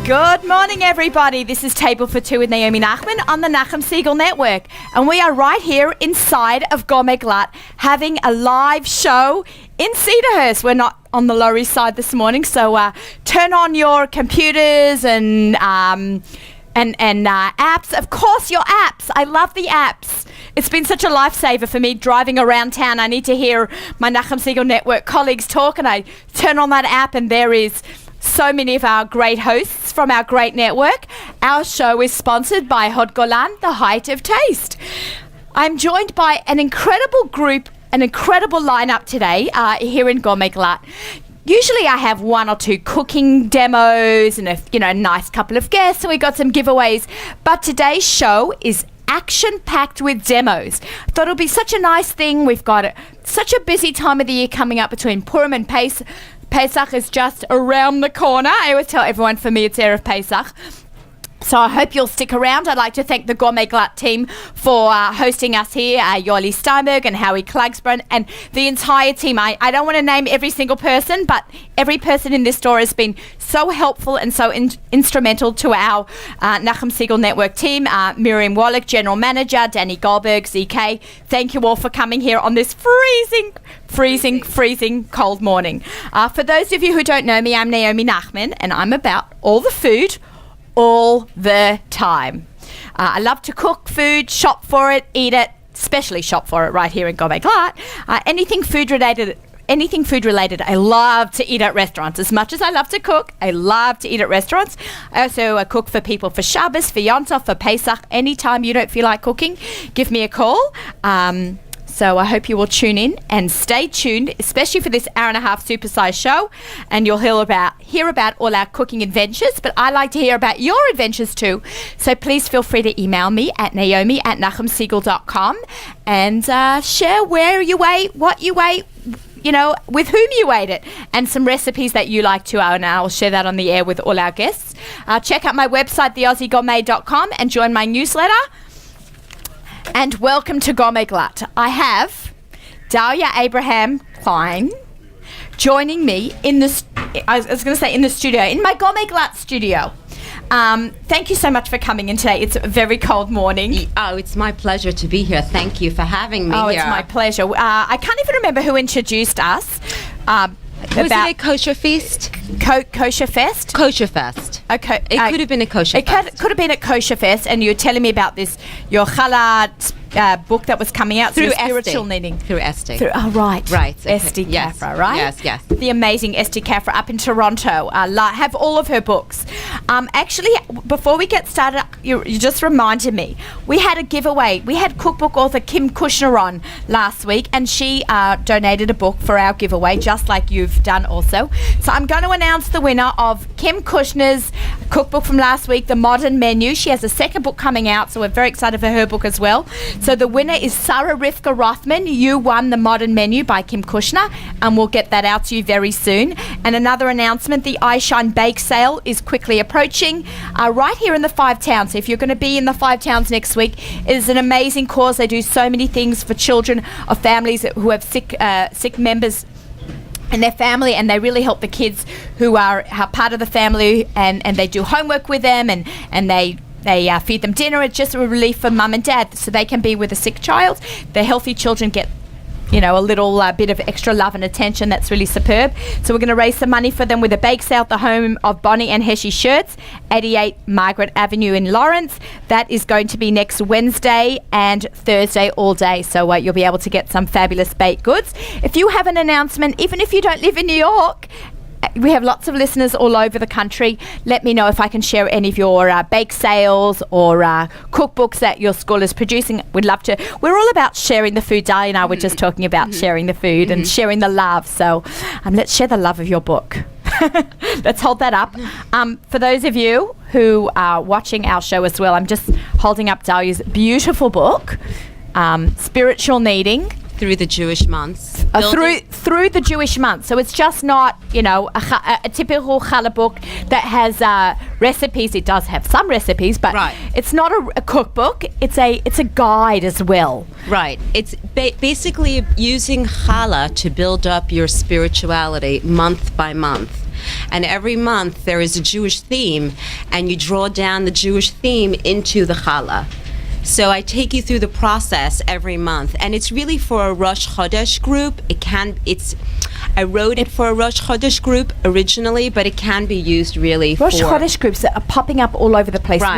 Good morning, everybody. This is Table for Two with Naomi Nachman on the Nachum Segal Network. And we are right here inside of Gourmet Glatt having a live show in Cedarhurst. We're not on the Lower East Side this morning, so turn on your computers and apps. Of course, your apps. I love the apps. It's been such a lifesaver for me driving around town. I need to hear my Nachum Segal Network colleagues talk, and I turn on that app, and there is so many of our great hosts from our great network. Our show is sponsored by Hod Golan, the height of taste. I'm joined by an incredible group, an incredible lineup today here in Gourmet Glatt. Usually I have one or two cooking demos and a nice couple of guests, and we got some giveaways. But today's show is action-packed with demos. I thought it'll be such a nice thing. We've got such a busy time of the year coming up between Purim and Pesach is just around the corner. I always tell everyone, for me, it's Erev Pesach. So I hope you'll stick around. I'd like to thank the Gourmet Glatt team for hosting us here, Yoli Steinberg and Howie Klagsbrun, and the entire team. I don't want to name every single person, but every person in this store has been so helpful and so instrumental to our Nachum Segal Network team. Miriam Wallach, General Manager, Danny Goldberg, ZK. Thank you all for coming here on this freezing cold morning. For those of you who don't know me, I'm Naomi Nachman, and I'm about all the food all the time. I love to cook food, shop for it, eat it, especially shop for it right here in Gourmet Glatt. Anything food related, I love to eat at restaurants. As much as I love to cook, I love to eat at restaurants. I also cook for people for Shabbos, for Yom Tov, for Pesach. Anytime you don't feel like cooking, give me a call. So I hope you will tune in and stay tuned, especially for this hour-and-a-half supersized show, and you'll hear about all our cooking adventures. But I like to hear about your adventures too. So please feel free to email me at naomi@nachumsegal.com and share where you ate, what you ate, with whom you ate it, and some recipes that you like too, and I'll share that on the air with all our guests. Check out my website, theaussiegourmet.com, and join my newsletter. And welcome to Gourmet Glatt. I have Dalia Abraham-Klein joining me in the studio, in my Gourmet Glatt studio. Thank you so much for coming in today. It's a very cold morning. Oh, it's my pleasure to be here. Thank you for having me here. Oh, it's my pleasure. I can't even remember who introduced us. Was it a kosher feast? Kosher Fest? Kosher Fest. Okay. It could have been a kosher fest. It could have been a kosher fest, and you were telling me about this, your Challah book that was coming out through spiritual knitting. Through Esti. Oh, right. Right. Esti Yes. Kafra, right? Yes. The amazing Esti Kafra up in Toronto. Have all of her books. Actually, before we get started, you just reminded me, we had a giveaway. We had cookbook author Kim Kushner on last week, and she donated a book for our giveaway, just like you've done also. So I'm going to announce the winner of Kim Kushner's cookbook from last week, The Modern Menu. She has a second book coming out, so we're very excited for her book as well. So the winner is Sarah Rivka Rothman. You won The Modern Menu by Kim Kushner, and we'll get that out to you very soon. And another announcement, the iShine Bake Sale is quickly approaching right here in the Five Towns. So if you're going to be in the Five Towns next week, it is an amazing cause. They do so many things for children or families who have sick members and their family, and they really help the kids who are part of the family, and they do homework with them, and they feed them dinner. It's just a relief for mum and dad, so they can be with a sick child. The healthy children get a little bit of extra love and attention. That's really superb. So we're going to raise some money for them with a bake sale at the home of Bonnie and Heshi Shirts, 88 Margaret Avenue in Lawrence. That is going to be next Wednesday and Thursday all day. So you'll be able to get some fabulous baked goods. If you have an announcement, even if you don't live in New York, we have lots of listeners all over the country. Let me know if I can share any of your bake sales or cookbooks that your school is producing. We'd love to. We're all about sharing the food. Dalia and I were just talking about sharing the food and sharing the love. So let's share the love of your book. Let's hold that up. For those of you who are watching our show as well, I'm just holding up Dalia's beautiful book, Spiritual Kneading. Through the Jewish months. Through the Jewish months. So it's just not, a typical challah book that has recipes. It does have some recipes, but it's not a cookbook. It's a guide as well. Right. It's basically using challah to build up your spirituality month by month. And every month there is a Jewish theme, and you draw down the Jewish theme into the challah. So I take you through the process every month, and it's really for a Rosh Chodesh group. I wrote it for a Rosh Chodesh group originally, but it can be used really Rosh for Chodesh groups that are popping up all over the place. Right.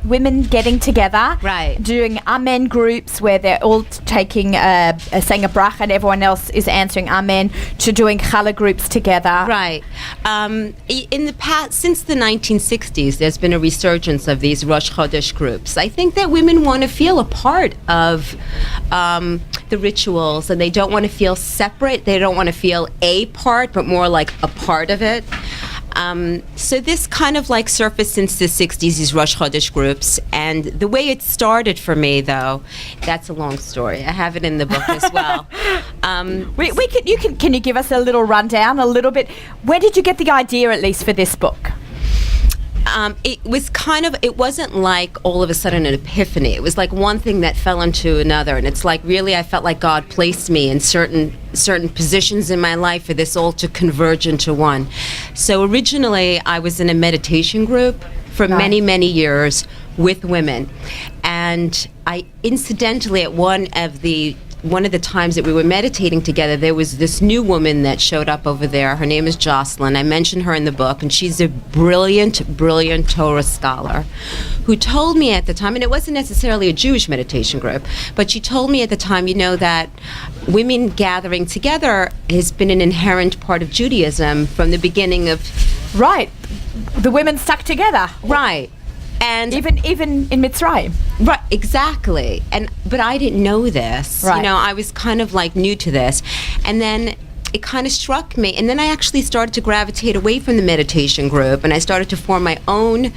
Women getting together, Right. doing Amen groups where they're all taking saying a bracha and everyone else is answering Amen, to doing challah groups together. Right. In the past, since the 1960s, there's been a resurgence of these Rosh Chodesh groups. I think that women want to feel a part of the rituals, and they don't want to feel separate. They don't want to feel a part, but more like a part of it. So this kind of like surfaced since the 60s, these Rosh Chodesh groups. And the way it started for me, though, that's a long story. I have it in the book as well. Can you give us a little rundown, a little bit? Where did you get the idea, at least, for this book? It wasn't like all of a sudden an epiphany. It was like one thing that fell into another, and it's like really I felt like God placed me in certain positions in my life for this all to converge into one. So originally I was in a meditation group for many years with women, and I incidentally at one of the times that we were meditating together, there was this new woman that showed up over there. Her name is Jocelyn. I mentioned her in the book, and she's a brilliant Torah scholar who told me at the time, and it wasn't necessarily a Jewish meditation group, but she told me at the time, that women gathering together has been an inherent part of Judaism from the beginning of... Right. The women stuck together. Right. And even in Mitzrayim. Right, exactly. But I didn't know this. Right. I was kind of like new to this. And then it kind of struck me. And then I actually started to gravitate away from the meditation group, and I started to form my own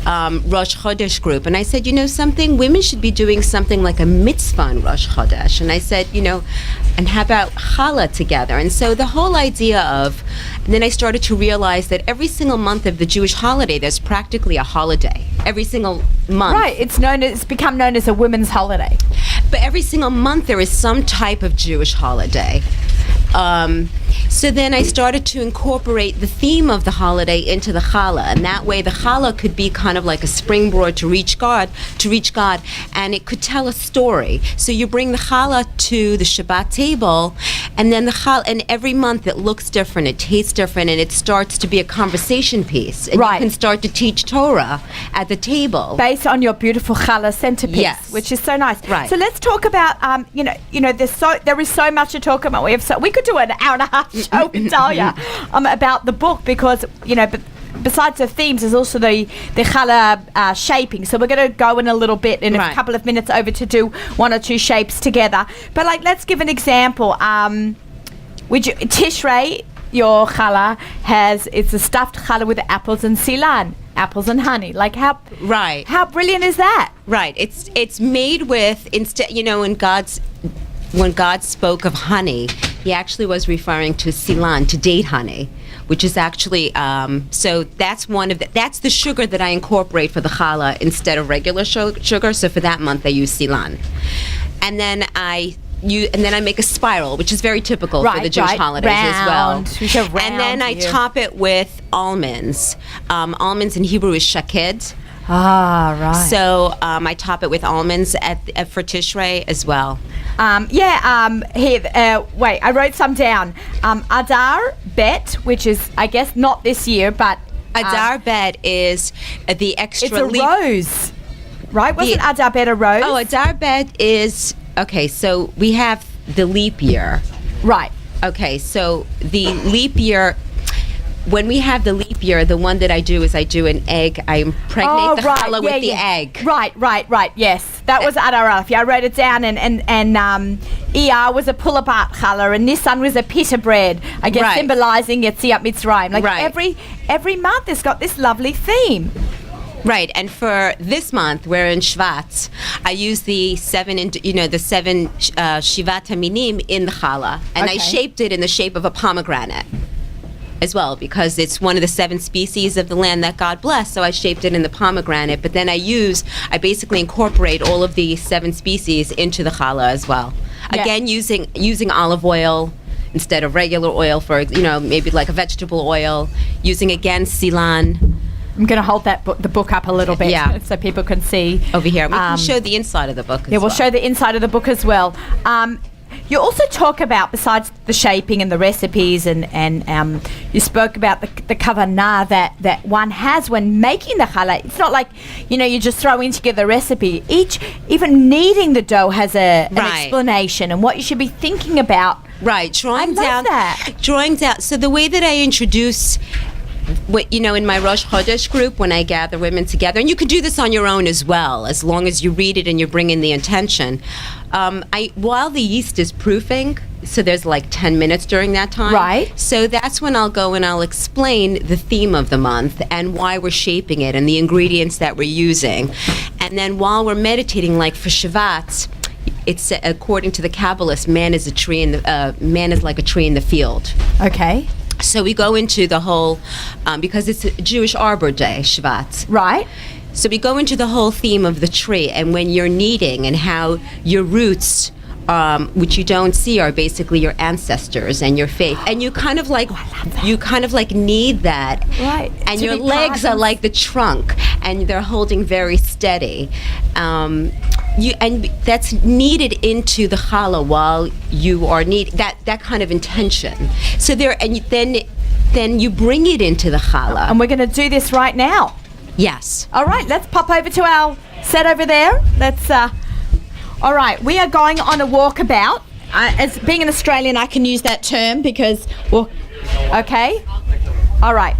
Rosh Chodesh group. And I said, something, women should be doing something like a mitzvah on Rosh Chodesh. And I said, and how about challah together? And so the whole idea of, and then I started to realize that every single month of the Jewish holiday, there's practically a holiday. Every single month. Right, it's become known as a women's holiday. But every single month there is some type of Jewish holiday. So then I started to incorporate the theme of the holiday into the challah, and that way the challah could be kind of like a springboard to reach God, and it could tell a story. So you bring the challah to the Shabbat table, and then the challah, and every month it looks different, it tastes different, and it starts to be a conversation piece. And right. You can start to teach Torah at the table. Based on your beautiful challah centerpiece, yes. Which is so nice. Right. So let's talk about, there is so much to talk about. We could do an hour and a half show with Dalia about the book, because, besides the themes, there's also the challah shaping. So we're going to go in a little bit in a couple of minutes over to do one or two shapes together. But let's give an example. Tishrei, your challah it's a stuffed challah with apples and silan, apples and honey. How brilliant is that? Right. It's made with, instead, when God spoke of honey, he actually was referring to silan, to date honey, which is actually, so that's that's the sugar that I incorporate for the challah instead of regular sugar. So for that month I use silan. And then I make a spiral, which is very typical for the Jewish holidays as well. And then I top it with almonds. Almonds in Hebrew is shaked. Ah, right. So I top it with almonds for Tishrei as well. Wait, I wrote some down. Adar Bet, which is, I guess, not this year, but... Adar Bet is the extra... It's a rose, right? Wasn't Adar Bet a rose? Oh, Adar Bet is... Okay, so we have the leap year. Right. Okay, so the leap year... When we have the leap year, the one that I do is I do an egg. I impregnate the challah with the egg. Right. Yes, that was Adar Aleph. Yeah, I wrote it down. And Iyar was a pull-apart challah, and Nisan was a pita bread. I guess symbolizing Yetziat Mitzrayim. Every month, it's got this lovely theme. Right, and for this month, we're in Shvat. I use the seven Shivat Haminim in the challah, and I shaped it in the shape of a pomegranate as well, because it's one of the 7 species of the land that God blessed. So I shaped it in the pomegranate, but then I basically incorporate all of the 7 species into the challah as well. Yeah. Again, using olive oil, instead of regular oil for, maybe like a vegetable oil, using again Ceylon. I'm going to hold the book up a little bit so people can see. Over here. We can show the inside of the book as well. We'll show the inside of the book as well. You also talk about, besides the shaping and the recipes, and you spoke about the kavanah that one has when making the challah. It's not like, you just throw in together the recipe. Even kneading the dough has an explanation and what you should be thinking about. Right, drawing down. So the way that I introduce, in my Rosh Chodesh group, when I gather women together, and you can do this on your own as well, as long as you read it and you bring in the intention. While the yeast is proofing, so there's like 10 minutes during that time. Right. So that's when I'll go and I'll explain the theme of the month and why we're shaping it and the ingredients that we're using. And then while we're meditating, like for Shabbat, it's according to the Kabbalist, man is like a tree in the field. Okay. So we go into the whole, because it's a Jewish Arbor Day, Shabbat. Right. So we go into the whole theme of the tree, and when you're kneading and how your roots, which you don't see, are basically your ancestors and your faith, and you kind of like knead that, right? And your legs are like the trunk, and they're holding very steady. And that's kneaded into the challah while you are kneading, that kind of intention. So then you bring it into the challah. And we're going to do this right now. Yes. All right, let's pop over to our set over there. All right, we are going on a walkabout. As being an Australian, I can use that term because, okay. All right.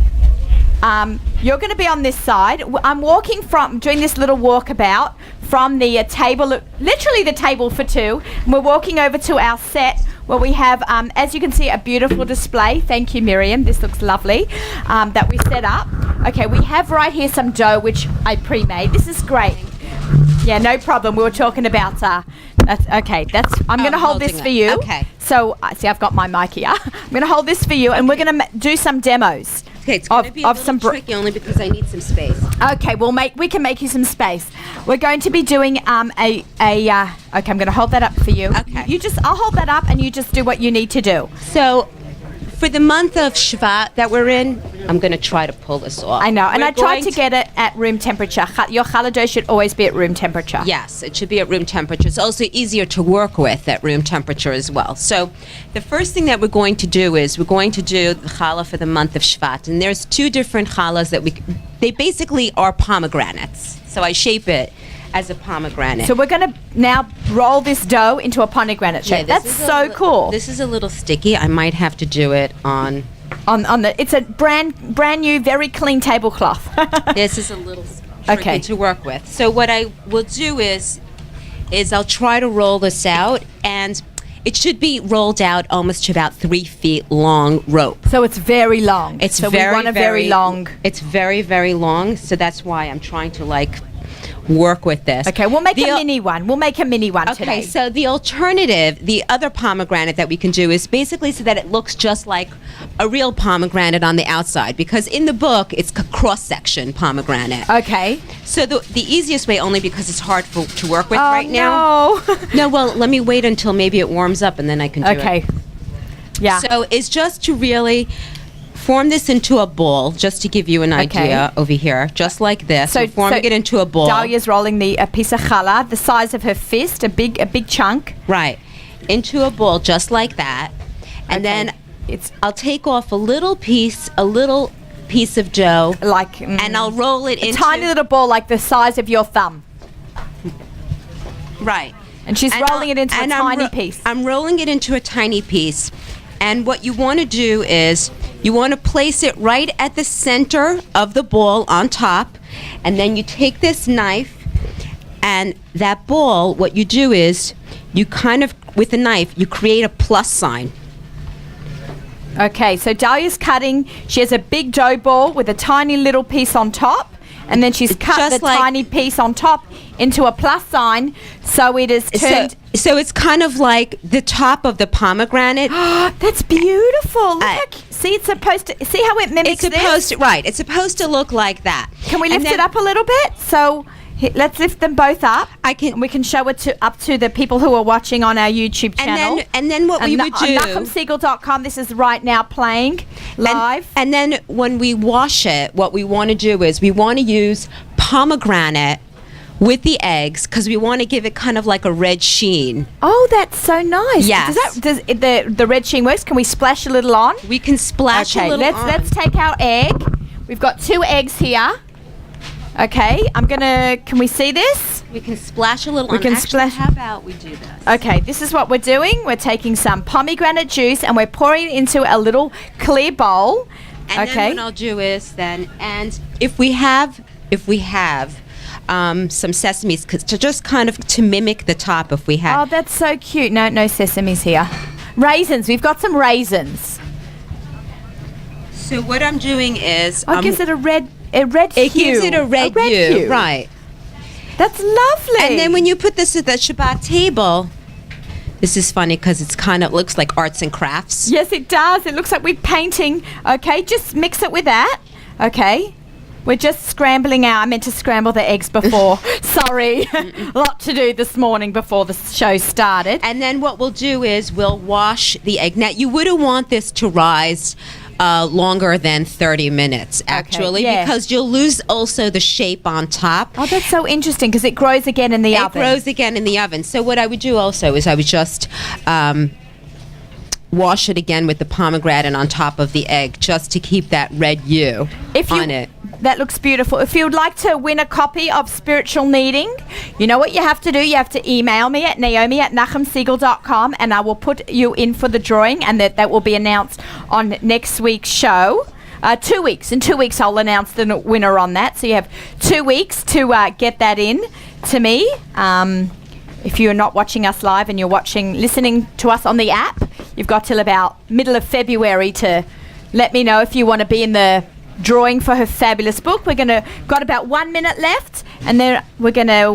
You're going to be on this side. I'm doing this little walkabout from the table, literally the table for two. And we're walking over to our set where we have, as you can see, a beautiful display. Thank you, Miriam. This looks lovely, that we set up. Okay, we have right here some dough, which I pre-made. This is great. Yeah, no problem. We were talking about, I'm going to hold this for you. Okay. So, see, I've got my mic here. I'm going to hold this for you, and we're going to do some demos. Okay, it's going to be a little tricky only because I need some space. Okay, we can make you some space. We're going to be doing okay, I'm going to hold that up for you. Okay. I'll hold that up and you just do what you need to do. So, for the month of Shvat that we're in, I'm going to try to pull this off. I know, and I tried to get it at room temperature. Your challah dough should always be at room temperature. Yes, it should be at room temperature. It's also easier to work with at room temperature as well. So the first thing that we're going to do is we're going to do the challah for the month of Shvat. And there's two different challahs they basically are pomegranates. So I shape it as a pomegranate. So we're going to now roll this dough into a pomegranate shape. That's so cool. This is a little sticky. I might have to do it on the. It's a brand new, very clean tablecloth. This is a little tricky to work with. So what I will do is I'll try to roll this out, and it should be rolled out almost to about 3 feet long rope. So it's very long. We want a very long. It's very, very long. So that's why I'm trying to work with this. Okay, we'll make a mini one. Today. Okay, so the alternative, the other pomegranate that we can do is basically so that it looks just like a real pomegranate on the outside, because in the book it's cross-section pomegranate. Okay. So the easiest way, only because it's hard to work with right now. No, well, let me wait until maybe it warms up and then I can do it. Okay. Yeah. So it's just to really form this into a ball, just to give you an idea over here, just like this. So forming it into a ball. Dalia's rolling a piece of challah, the size of her fist, a big chunk. Right, into a ball, just like that, and then I'll take off a little piece of dough, and I'll roll it into a tiny little ball, like the size of your thumb. Right, and she's rolling it into a tiny piece. I'm rolling it into a tiny piece. And what you want to do is you want to place it right at the center of the ball on top, and then you take this knife, and that ball, what you do is you kind of, with a knife, you create a plus sign. Okay, so Dalia's cutting. She has a big dough ball with a tiny little piece on top, and then she's cut the tiny piece on top into a plus sign, so it is turned. So it's kind of like the top of the pomegranate. That's beautiful. See, it's supposed to. See how it mimics this? Right. It's supposed to look like that. Can we lift it up a little bit? So Let's lift them both up. I can. And we can show it up to the people who are watching on our YouTube channel. And then what we would do. On NachmanSiegel.com, this is right now playing live. And then when we wash it, what we want to do is we want to use pomegranate with the eggs because we want to give it kind of like a red sheen. Oh, that's so nice. Yes. Does the red sheen works? Can we splash a little on? We can splash a little on. Let's take our egg. We've got 2 eggs here. Okay, can we see this? We can splash a little on. Splash. How about we do this? Okay, this is what we're doing. We're taking some pomegranate juice and we're pouring it into a little clear bowl. And then what I'll do is and if we have some sesames, to mimic the top if we have. Oh, that's so cute. No sesames here. Raisins. We've got some raisins. So what I'm doing is... it gives it a red hue. It gives it a red hue. Right. That's lovely. And then when you put this at the Shabbat table... This is funny because it's kind of looks like arts and crafts. Yes, it does. It looks like we're painting. Okay, just mix it with that. Okay. We're just scrambling out. I meant to scramble the eggs before. Sorry. A lot to do this morning before the show started. And then what we'll do is we'll wash the egg. Now, you wouldn't want this to rise longer than 30 minutes, actually, because you'll lose also the shape on top. Oh, that's so interesting because it grows again in the oven. It grows again in the oven. So what I would do also is I would just... wash it again with the pomegranate on top of the egg just to keep that red hue on it. That looks beautiful. If you'd like to win a copy of Spiritual Kneading, you know what you have to do? You have to email me at naomi@nachmansiegel.com and I will put you in for the drawing and that will be announced on next week's show. 2 weeks. In 2 weeks I'll announce the winner on that. So you have 2 weeks to get that in to me. If you're not watching us live and you're listening to us on the app, you've got till about middle of February to let me know if you want to be in the drawing for her fabulous book. Got about 1 minute left, and then we're going to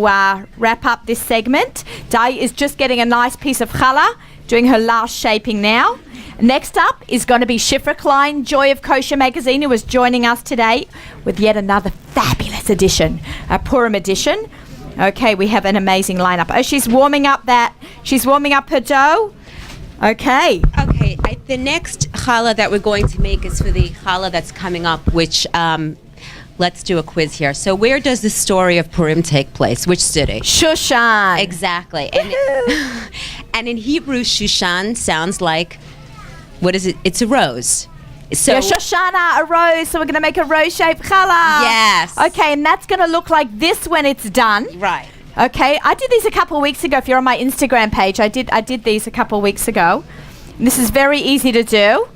wrap up this segment. Dalia is just getting a nice piece of challah, doing her last shaping now. Next up is going to be Shifra Klein, Joy of Kosher magazine, who is joining us today with yet another fabulous edition, a Purim edition. Okay, we have an amazing lineup. Oh, she's warming up her dough. Okay. Okay, the next challah that we're going to make is for the challah that's coming up, which, let's do a quiz here. So where does the story of Purim take place? Which city? Shushan. Exactly. And in Hebrew, Shushan sounds like, what is it? It's a rose. So Shoshana, a rose. So we're going to make a rose-shaped challah. Yes. Okay, and that's going to look like this when it's done. Right. Okay, I did these a couple of weeks ago. If you're on my Instagram page, I did these a couple of weeks ago. And this is very easy to do.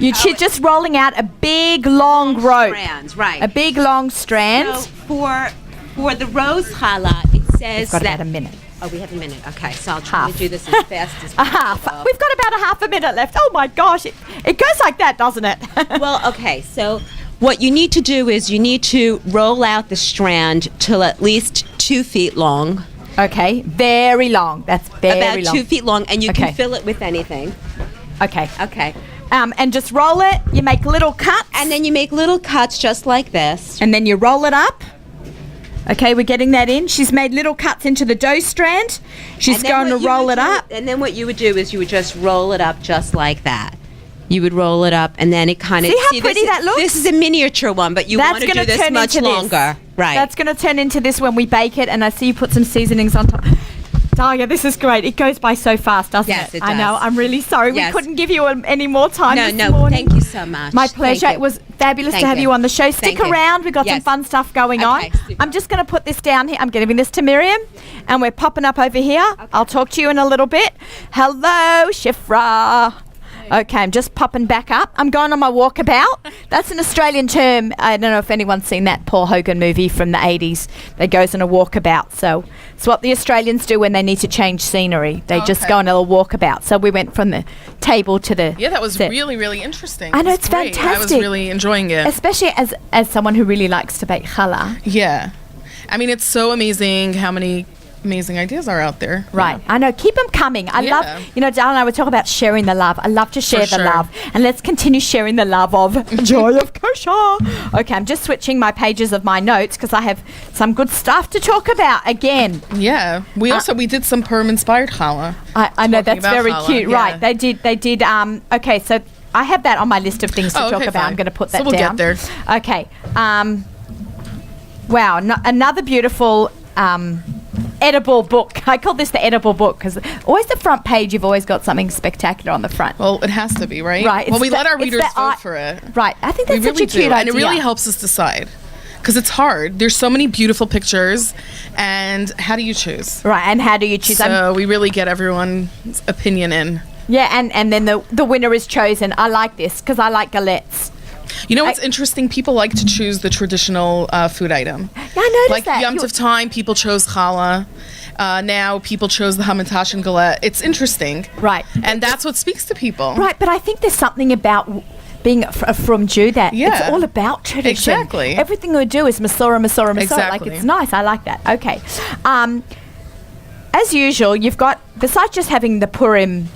She's just rolling out a big, long rope. Strands, right. A big, long strand. So for the rose challah, it says We've got about a minute. Oh, we have a minute. Okay, so I'll try to do this as fast as possible. A half. We've got about a half a minute left. Oh my gosh, it goes like that, doesn't it? Well, okay, so what you need to do is you need to roll out the strand till at least 2 feet long. Okay, very long. That's very long. About 2 feet long, and you can fill it with anything. Okay. Okay. And just roll it. You make little cuts. And then you make little cuts just like this. And then you roll it up. Okay, we're getting that in. She's made little cuts into the dough strand. She's going to roll it up. And then what you would do is you would just roll it up just like that. You would roll it up, and then it kind of... See how pretty that looks? This is a miniature one, but you want to do this much longer. Right. That's going to turn into this when we bake it, and I see you put some seasonings on top. Dalia, this is great. It goes by so fast, doesn't it? Yes, it does. I know. I'm really sorry. Yes. We couldn't give you any more time this No, morning. thank you so much. My pleasure. It was fabulous to have you on the show. Stick around. We've got some fun stuff going on. Super. I'm just going to put this down here. I'm giving this to Miriam, and we're popping up over here. Okay. I'll talk to you in a little bit. Hello, Shifra. Okay, I'm just popping back up. I'm going on my walkabout. That's an Australian term. I don't know if anyone's seen that Paul Hogan movie from the 80s that goes on a walkabout. So it's what the Australians do when they need to change scenery. They just go on a little walkabout. So we went from the table to the... Yeah, that was really, really interesting. I know, it's great. fantastic. I was really enjoying it. Especially as someone who really likes to bake challah. Yeah. I mean, it's so amazing how many amazing ideas are out there. Right. I know. Keep them coming. I love, Dal and I were talking about sharing the love. I love to share the love. And let's continue sharing the love of Joy of Kosher. Okay, I'm just switching my pages of my notes because I have some good stuff to talk about again. Yeah. We did some Purim-inspired challah. I know. That's very challah. cute. Yeah. Right. They did. Okay, so I have that on my list of things to talk about. Fine. I'm going to put that we'll down. get there. Okay. Wow. Another beautiful... edible book. I call this the edible book because always the front page, you've always got something spectacular on the front. Well, it has to be, right? Right. Well, we let our readers vote for it. Right. I think that's such a cute idea. And it really helps us decide because it's hard. There's so many beautiful pictures, and how do you choose? Right. And how do you choose? So we really get everyone's opinion in. Yeah, and then the winner is chosen. I like this because I like galettes. You know what's interesting? People like to choose the traditional food item. Yeah, I noticed that. Like Yom Tov time, people chose challah. Now people chose the hamantash and galette. It's interesting. Right. And that's what speaks to people. Right, but I think there's something about being a from Jew that it's all about tradition. Exactly. Everything we do is Masorah. Exactly. Like, it's nice. I like that. Okay. As usual, you've got, besides just having the Purim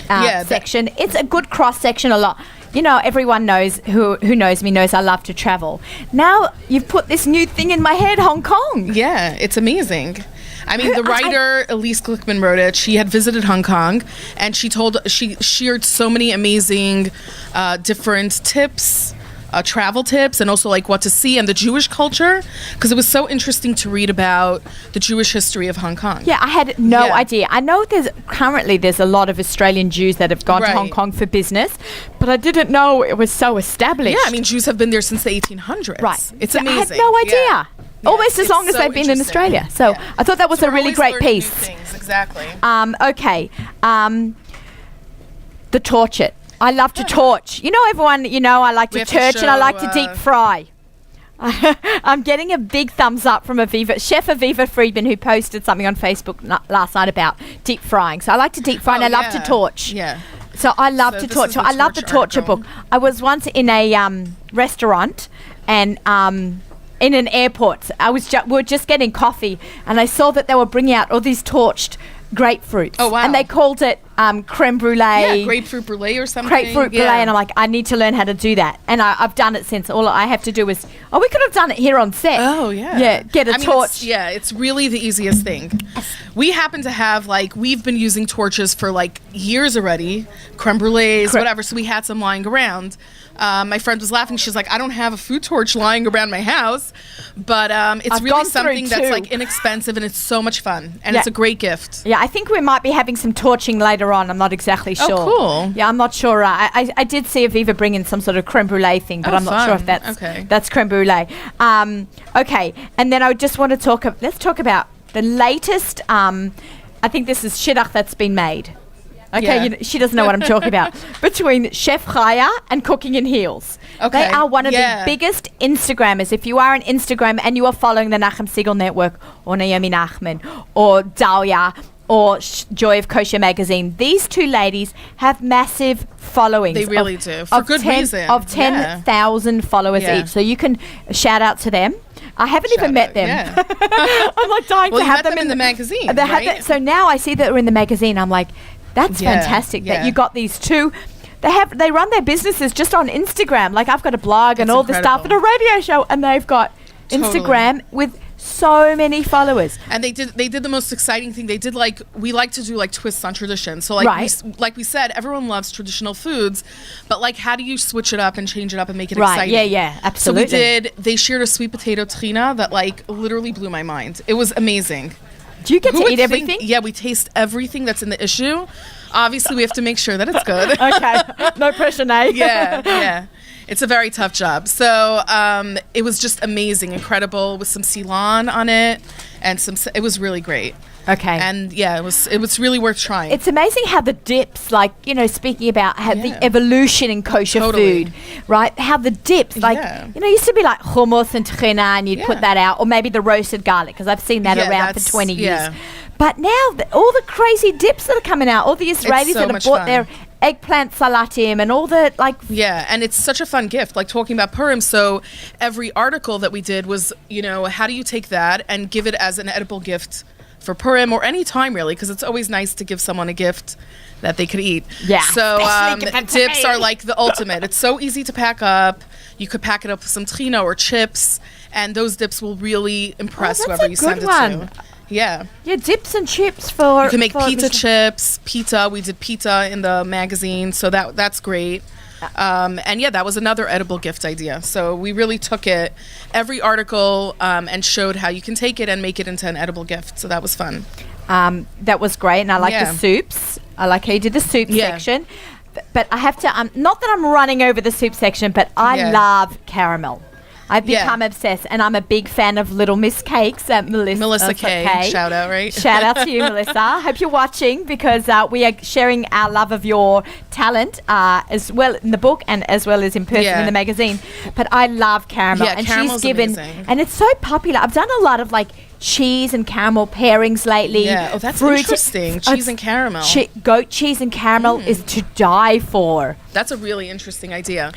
section, it's a good cross-section a lot. You know, everyone knows, who knows me knows I love to travel. Now you've put this new thing in my head, Hong Kong. Yeah, it's amazing. I mean, the writer Elise Glickman wrote it. She had visited Hong Kong, and she shared so many amazing different tips, travel tips, and also like what to see and the Jewish culture, because it was so interesting to read about the Jewish history of Hong Kong. Yeah, I had no idea. I know there's a lot of Australian Jews that have gone to Hong Kong for business, but I didn't know it was so established. Yeah, I mean, Jews have been there since the 1800s. Right. It's amazing. I had no idea. Yeah. Almost as long as they've been in Australia. So I thought that was a really great piece. Things. Exactly. Okay. The torch it. I love to torch. You know, everyone, I like to torch and I like to deep fry. I'm getting a big thumbs up from Chef Aviva Friedman, who posted something on Facebook last night about deep frying. So I like to deep fry and I love to torch. Yeah. So I love to torch. So I love the torture book. I was once in a restaurant and in an airport. We were just getting coffee and I saw that they were bringing out all these torched grapefruits. Oh, wow. And they called it creme brulee. Yeah, grapefruit brulee or something. Grapefruit brulee. And I'm like, I need to learn how to do that. And I've done it since. All I have to do is, we could have done it here on set. Oh, yeah. Yeah, get a torch. It's really the easiest thing. We happen to have, we've been using torches for, years already. Creme brulees, whatever. So we had some lying around. My friend was laughing. She's like, I don't have a food torch lying around my house. But it's really something that's, inexpensive, and it's so much fun. And it's a great gift. Yeah, I think we might be having some torching later on. I'm not exactly sure. Oh, cool. Yeah, I'm not sure. I did see Aviva bring in some sort of creme brulee thing, but I'm not sure if that's creme brulee. Okay, and then I just want to let's talk about the latest, I think this is shidduch that's been made. Okay, she doesn't know what I'm talking about. Between Chef Chaya and Cooking in Heels. Okay. They are one of the biggest Instagrammers. If you are on Instagram and you are following the Nachum Siegel Network or Naomi Nachman or Dalia or Joy of Kosher magazine, these two ladies have massive followings. They really do. For good reason. Of 10,000 followers each. So you can shout out to them. I haven't even met them. Yeah. I'm dying to have them in the magazine. So now I see that they're in the magazine. I'm like, that's fantastic that you got these two. They run their businesses just on Instagram. I've got a blog and all this stuff and a radio show, and they've got Instagram with so many followers. And they did the most exciting thing. They did we like to do twists on tradition. So we said, everyone loves traditional foods, but how do you switch it up and change it up and make it exciting? Yeah, absolutely. So they shared a sweet potato trina that literally blew my mind. It was amazing. Do you get to eat everything? Yeah, we taste everything that's in the issue. Obviously, we have to make sure that it's good. Okay. No pressure, Nay. Yeah. It's a very tough job. So it was just amazing, incredible, with some ceylon on it, and it was really great. Okay. And it was really worth trying. It's amazing how the dips, speaking about the evolution in kosher food, right? How the dips, it used to be hummus and tahina, and you'd put that out, or maybe the roasted garlic, because I've seen that around for 20 years. But now, all the crazy dips that are coming out, all the Israelis that have bought their eggplant salatim and all the Yeah, and it's such a fun gift, talking about Purim. So every article that we did was, how do you take that and give it as an edible gift for Purim or any time really, because it's always nice to give someone a gift that they could eat. Yeah. So Especially give it to dips me. are like the ultimate. It's so easy to pack up. You could pack it up with some tahina or chips, and those dips will really impress that's whoever a you send good it one. to. Yeah. Yeah, dips and chips for. You can make for pita this- chips, pita. We did pita in the magazine, so that's great. And yeah, that was another edible gift idea. So we really took it, every article, and showed how you can take it and make it into an edible gift. So that was fun. That was great, and I like Yeah. the soups. I like how you did the soup Yeah. section. But I have to, not that I'm running over the soup section, but I Yeah. love caramel. I've Yeah. become obsessed, and I'm a big fan of Little Miss Cakes at Melissa K. Shout out, right? Shout out to you, Melissa. Hope you're watching, because we are sharing our love of your talent as well in the book and as well as in person Yeah. in the magazine. But I love caramel, Yeah, and caramel's she's given, amazing. and it's so popular. I've done a lot of like cheese and caramel pairings lately. Yeah. Oh, that's Fruit- interesting. Cheese and caramel. goat cheese and caramel is to die for. That's a really interesting idea.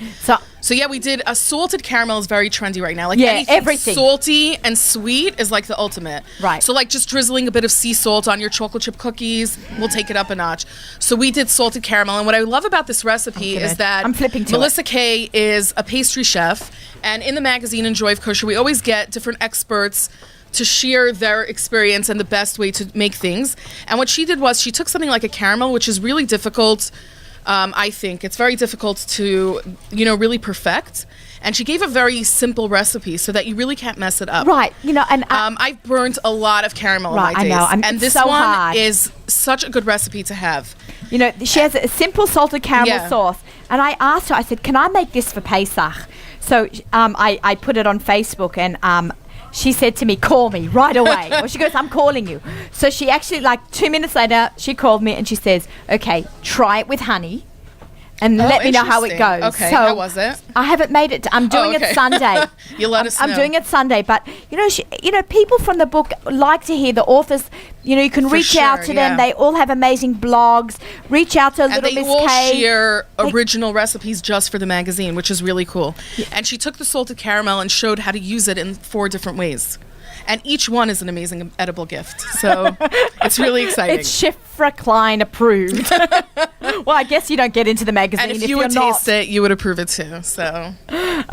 So yeah, we did a salted caramel is very trendy right now. Like Yeah, anything everything. salty and sweet is like the ultimate. Right. So like just drizzling a bit of sea salt on your chocolate chip cookies will take it up a notch. So we did salted caramel, and what I love about this recipe is that I'm flipping to Melissa K is a pastry chef, and in the magazine Enjoy of Kosher, we always get different experts to share their experience and the best way to make things. And what she did was she took something like a caramel, which is really difficult. I think it's very difficult to, really perfect. And she gave a very simple recipe so that you really can't mess it up. right, and I've burnt a lot of caramel Right, in my I days. know. And It's this so one hard. is such a good recipe to have. she has a simple salted caramel Yeah. sauce. And I asked her, I said, can I make this for Pesach? So I put it on Facebook, and she said to me, call me right away. Or she goes, I'm calling you. So she actually, like 2 minutes later, she called me and she says, okay, try it with honey and let me know how it interesting. goes. Okay, so how was it? I haven't made it. I'm doing okay. it Sunday. You let us I'm know. doing it Sunday. But, people from the book like to hear the authors. You can For reach out sure, to them. yeah. They all have amazing blogs. Reach out to And Little they Miss will K. share Like- original recipes just for the magazine, which is really cool. And she took the salted caramel and showed how to use it in 4 different ways. And each one is an amazing edible gift. So it's really exciting. It's Chef Klein approved. Well, I guess you don't get into the magazine and if if you you're would not. taste it, you would approve it too. So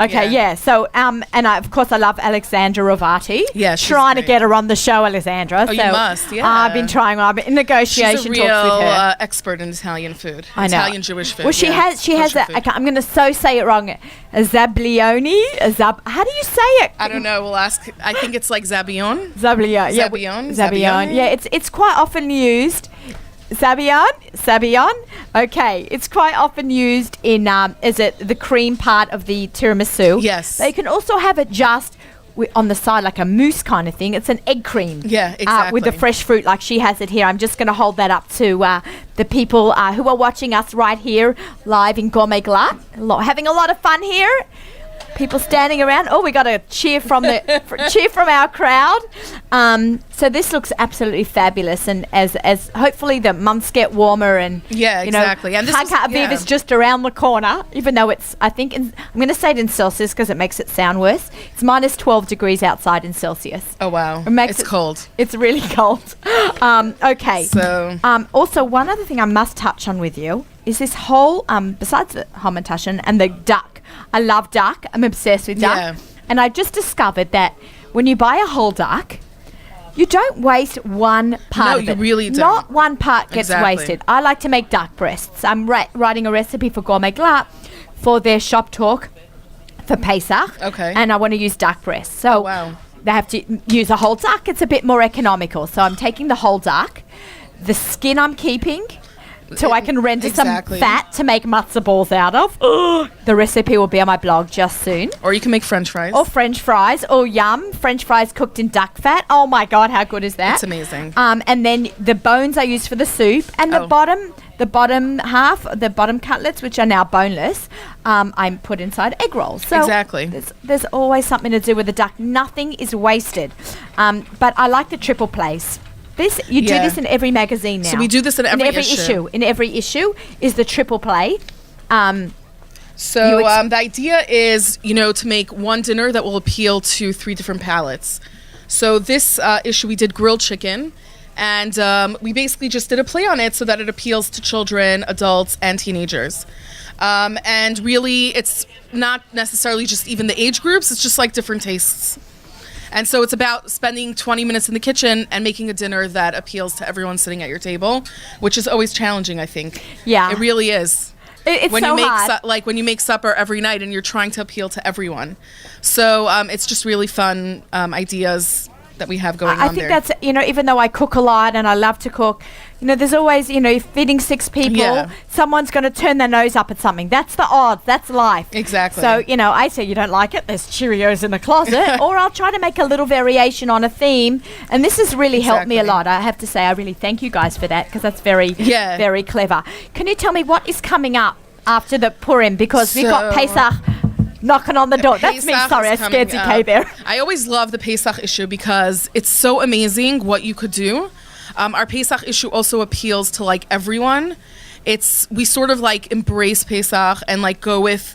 Okay, yeah. So, and of course, I love Alexandra Rovati. Yeah, she's trying to great. get her on the show, Alexandra. Oh, you must, yeah. I've been trying. I've been in she's negotiation a real talks with her. expert in Italian food. I know. Italian Jewish food. Well, she yeah. has. She has. Kosher food. I'm going to say it wrong. A zablioni. How do you say it? I don't know. We'll ask. I think it's like zabion. Zablion. Yeah. Zabion? Zabion. Zabion? Yeah. It's quite often used. Sabion. Okay, it's quite often used in is it the cream part of the tiramisu? Yes. They can also have it just on the side like a mousse kind of thing. It's an egg cream. Yeah, With the exactly. fresh fruit like she has it here. I'm just going to hold that up to the people who are watching us right here live in Gourmet Glatt. Having a lot of fun here. People standing around. Oh, we got a cheer from cheer from our crowd. So this looks absolutely fabulous, and as hopefully the months get warmer and Yeah, exactly. And this is- Chag Aviv yeah. is just around the corner. Even though it's, I think I'm going to say it in Celsius because it makes it sound worse. It's minus 12 degrees outside in Celsius. Oh wow, It makes it's it- cold. It's really cold. Okay. So Also, one other thing I must touch on with you is this whole, besides the hamantashen and the duck. I love duck. I'm obsessed with duck. Yeah. And I just discovered that when you buy a whole duck, you don't waste one part No, of you it. really don't. Not one part gets Exactly. wasted. I like to make duck breasts. I'm writing a recipe for Gourmet Glatt for their shop talk for Pesach. Okay. And I want to use duck breasts. So Oh, wow. they have to use a whole duck. It's a bit more economical. So I'm taking the whole duck. The skin I'm keeping so I can render Exactly. some fat to make matzah balls out of. The recipe will be on my blog just soon. or you can make French fries. Or French fries. Oh, yum. French fries cooked in duck fat. Oh, my God. How good is that? It's amazing. And then the bones I use for the soup. And the Oh. bottom half, the bottom cutlets, which are now boneless, I put inside egg rolls. So Exactly. There's always something to do with the duck. Nothing is wasted. But I like the triple place. You do Yeah. this in every magazine now. So we do this in every issue. In every issue is the triple play. So You the idea is, to make one dinner that will appeal to 3 different palates. So this issue we did grilled chicken, And we basically just did a play on it so that it appeals to children, adults, and teenagers. And really, it's not necessarily just even the age groups, it's just like different tastes. And so it's about spending 20 minutes in the kitchen and making a dinner that appeals to everyone sitting at your table, which is always challenging, I think. Yeah. It really is. It's when so you make hard. like when you make supper every night and you're trying to appeal to everyone. So it's just really fun ideas that we have going on I think there. that's, even though I cook a lot and I love to cook, there's always, feeding 6 people, Yeah. someone's going to turn their nose up at something. That's the odds. That's life. Exactly. So, I say you don't like it, there's Cheerios in the closet, or I'll try to make a little variation on a theme. And this has really helped me a Exactly. lot. I have to say, I really thank you guys for that, because that's very, Yeah. very clever. Can you tell me what is coming up after the Purim? Because we've got So- Pesach knocking on the door. That's me. Pesach Sorry, I is scared coming DK there. up. I always love the Pesach issue because it's so amazing what you could do. Our Pesach issue also appeals to like everyone. We sort of like embrace Pesach and like go with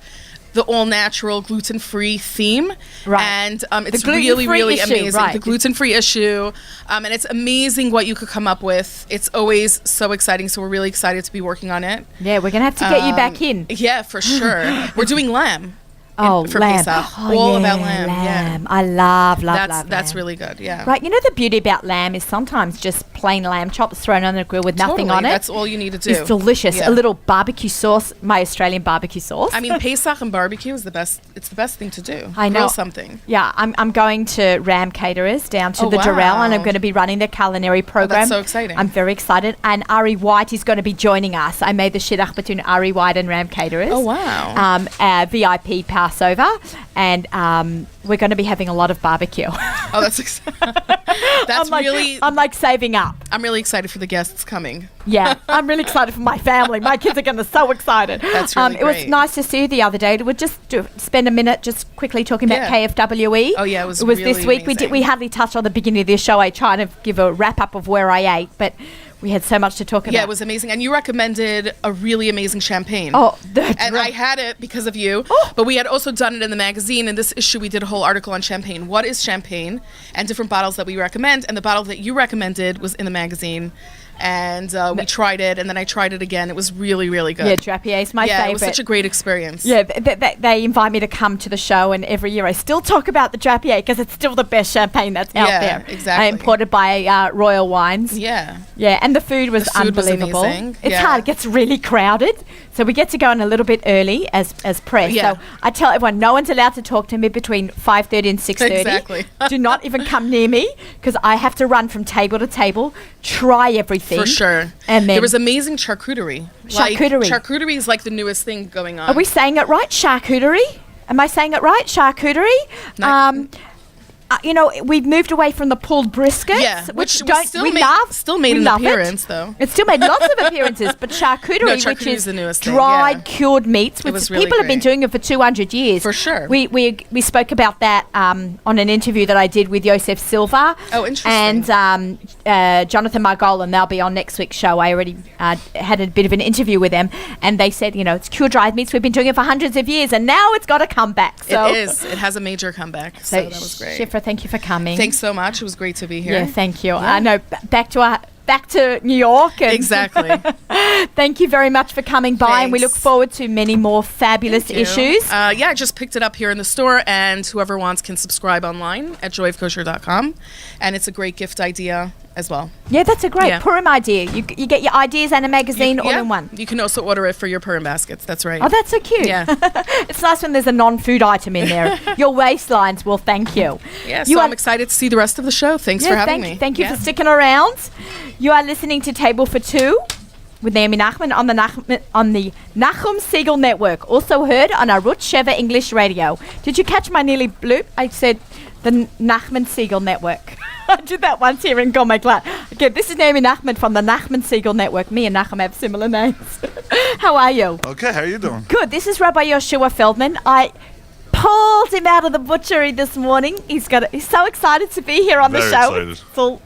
the all-natural, gluten-free theme. Right. And it's gluten-free really, really issue, amazing. right. The gluten-free issue. And it's amazing what you could come up with. It's always so exciting. So we're really excited to be working on it. Yeah, we're going to have to get you back in. Yeah, for sure. We're doing lamb. For lamb. Pesach. All about lamb. Yeah. I love That's lamb. really good. Yeah. Right, the beauty about lamb is sometimes just plain lamb chops thrown on the grill with nothing Totally. on it. That's all you need to do. It's delicious. Yeah. A little barbecue sauce, my Australian barbecue sauce. I mean, Pesach and barbecue is the best. It's the best thing to do. I know. Grill something. Yeah, I'm going to Ram Caterers down to Oh, the Durrell, and I'm wow. going to be running their culinary program. so exciting. I'm very excited. And Ari White is going to be joining us. I made the shidduch between Ari White and Ram Caterers. Oh, wow. VIP Passover. And we're going to be having a lot of barbecue. Oh, that's exciting. That's I'm like saving up. I'm really excited for the guests coming. Yeah, I'm really excited for my family. My kids are going to be so excited. That's really It was great. nice to see you the other day. We'll just spend a minute just quickly talking about Yeah. KFWE. Oh, yeah, it was this really week. amazing. We hardly touched on the beginning of this show. I tried to give a wrap up of where I ate, but we had so much to talk about. Yeah, it was amazing. And you recommended a really amazing champagne. Oh, that's and right. I had it because of you. Oh. But we had also done it in the magazine. In this issue, we did a whole article on champagne. What is champagne? And different bottles that we recommend. And the bottle that you recommended was in the magazine. And we tried it. And then I tried it again. It was really, really good. Yeah, Drapier is my favorite. It was such a great experience. Yeah, they invite me to come to the show, and every year I still talk about the Drapier because it's still the best champagne that's out Yeah, there. exactly. Imported by Royal Wines. Yeah. Yeah, and the food was The food was unbelievable. amazing. It's Yeah. hard; it gets really crowded, so we get to go in a little bit early as press. Yeah. So I tell everyone, no one's allowed to talk to me between 5:30 and 6:30. Exactly. Do not even come near me because I have to run from table to table, try everything For sure. and then there was amazing charcuterie. Charcuterie. Charcuterie is like the newest thing going on. Are we saying it right? Charcuterie? Am I saying it right? Charcuterie? No. We've moved away from the pulled briskets. Yeah, which still we made- love. still made we an love it. appearance, though. It still made lots of appearances, but charcuterie, No, which charcuterie is is the newest thing, dried, yeah. cured meats, which was really people have been great. doing it for 200 years. For sure. We spoke about that on an interview that I did with Yosef Silva. Oh, interesting. And Jonathan Margolin. They'll be on next week's show. I already had a bit of an interview with them, and they said, it's cured dried meats. We've been doing it for hundreds of years, and now it's got to come back. So It is. It has a major comeback. So that was great. Shifra, thank you for coming. Thanks so much. It was great to be here. Yeah, thank you. I know. Back to New York. And Exactly. thank you very much for coming by, and we look Thanks. forward to many more fabulous Thank you. issues. I just picked it up here in the store, and whoever wants can subscribe online at joyofkosher.com. And it's a great gift idea as well. Yeah, that's a great Yeah. Purim idea. You get your ideas and a magazine all Yeah. in one. You can also order it for your Purim baskets. That's right. Oh, that's so cute. Yeah. It's nice when there's a non-food item in there. Your waistlines will thank you. Yeah, You so are- I'm excited to see the rest of the show. Thanks for having me. Thank you Yeah. for sticking around. You are listening to Table for Two with Naomi Nachman on the Nachum Siegel Network. Also heard on Arut Sheva English Radio. Did you catch my nearly bloop? I said the Nachman Siegel Network. I did that once here in Gourmet Glatt. Okay, this is Naomi Nachman from the Nachman Siegel Network. Me and Nachum have similar names. How are you? Okay, how are you doing? Good. This is Rabbi Yoshua Feldman. I pulled him out of the butchery this morning. He's so excited to be here on the Very show. excited.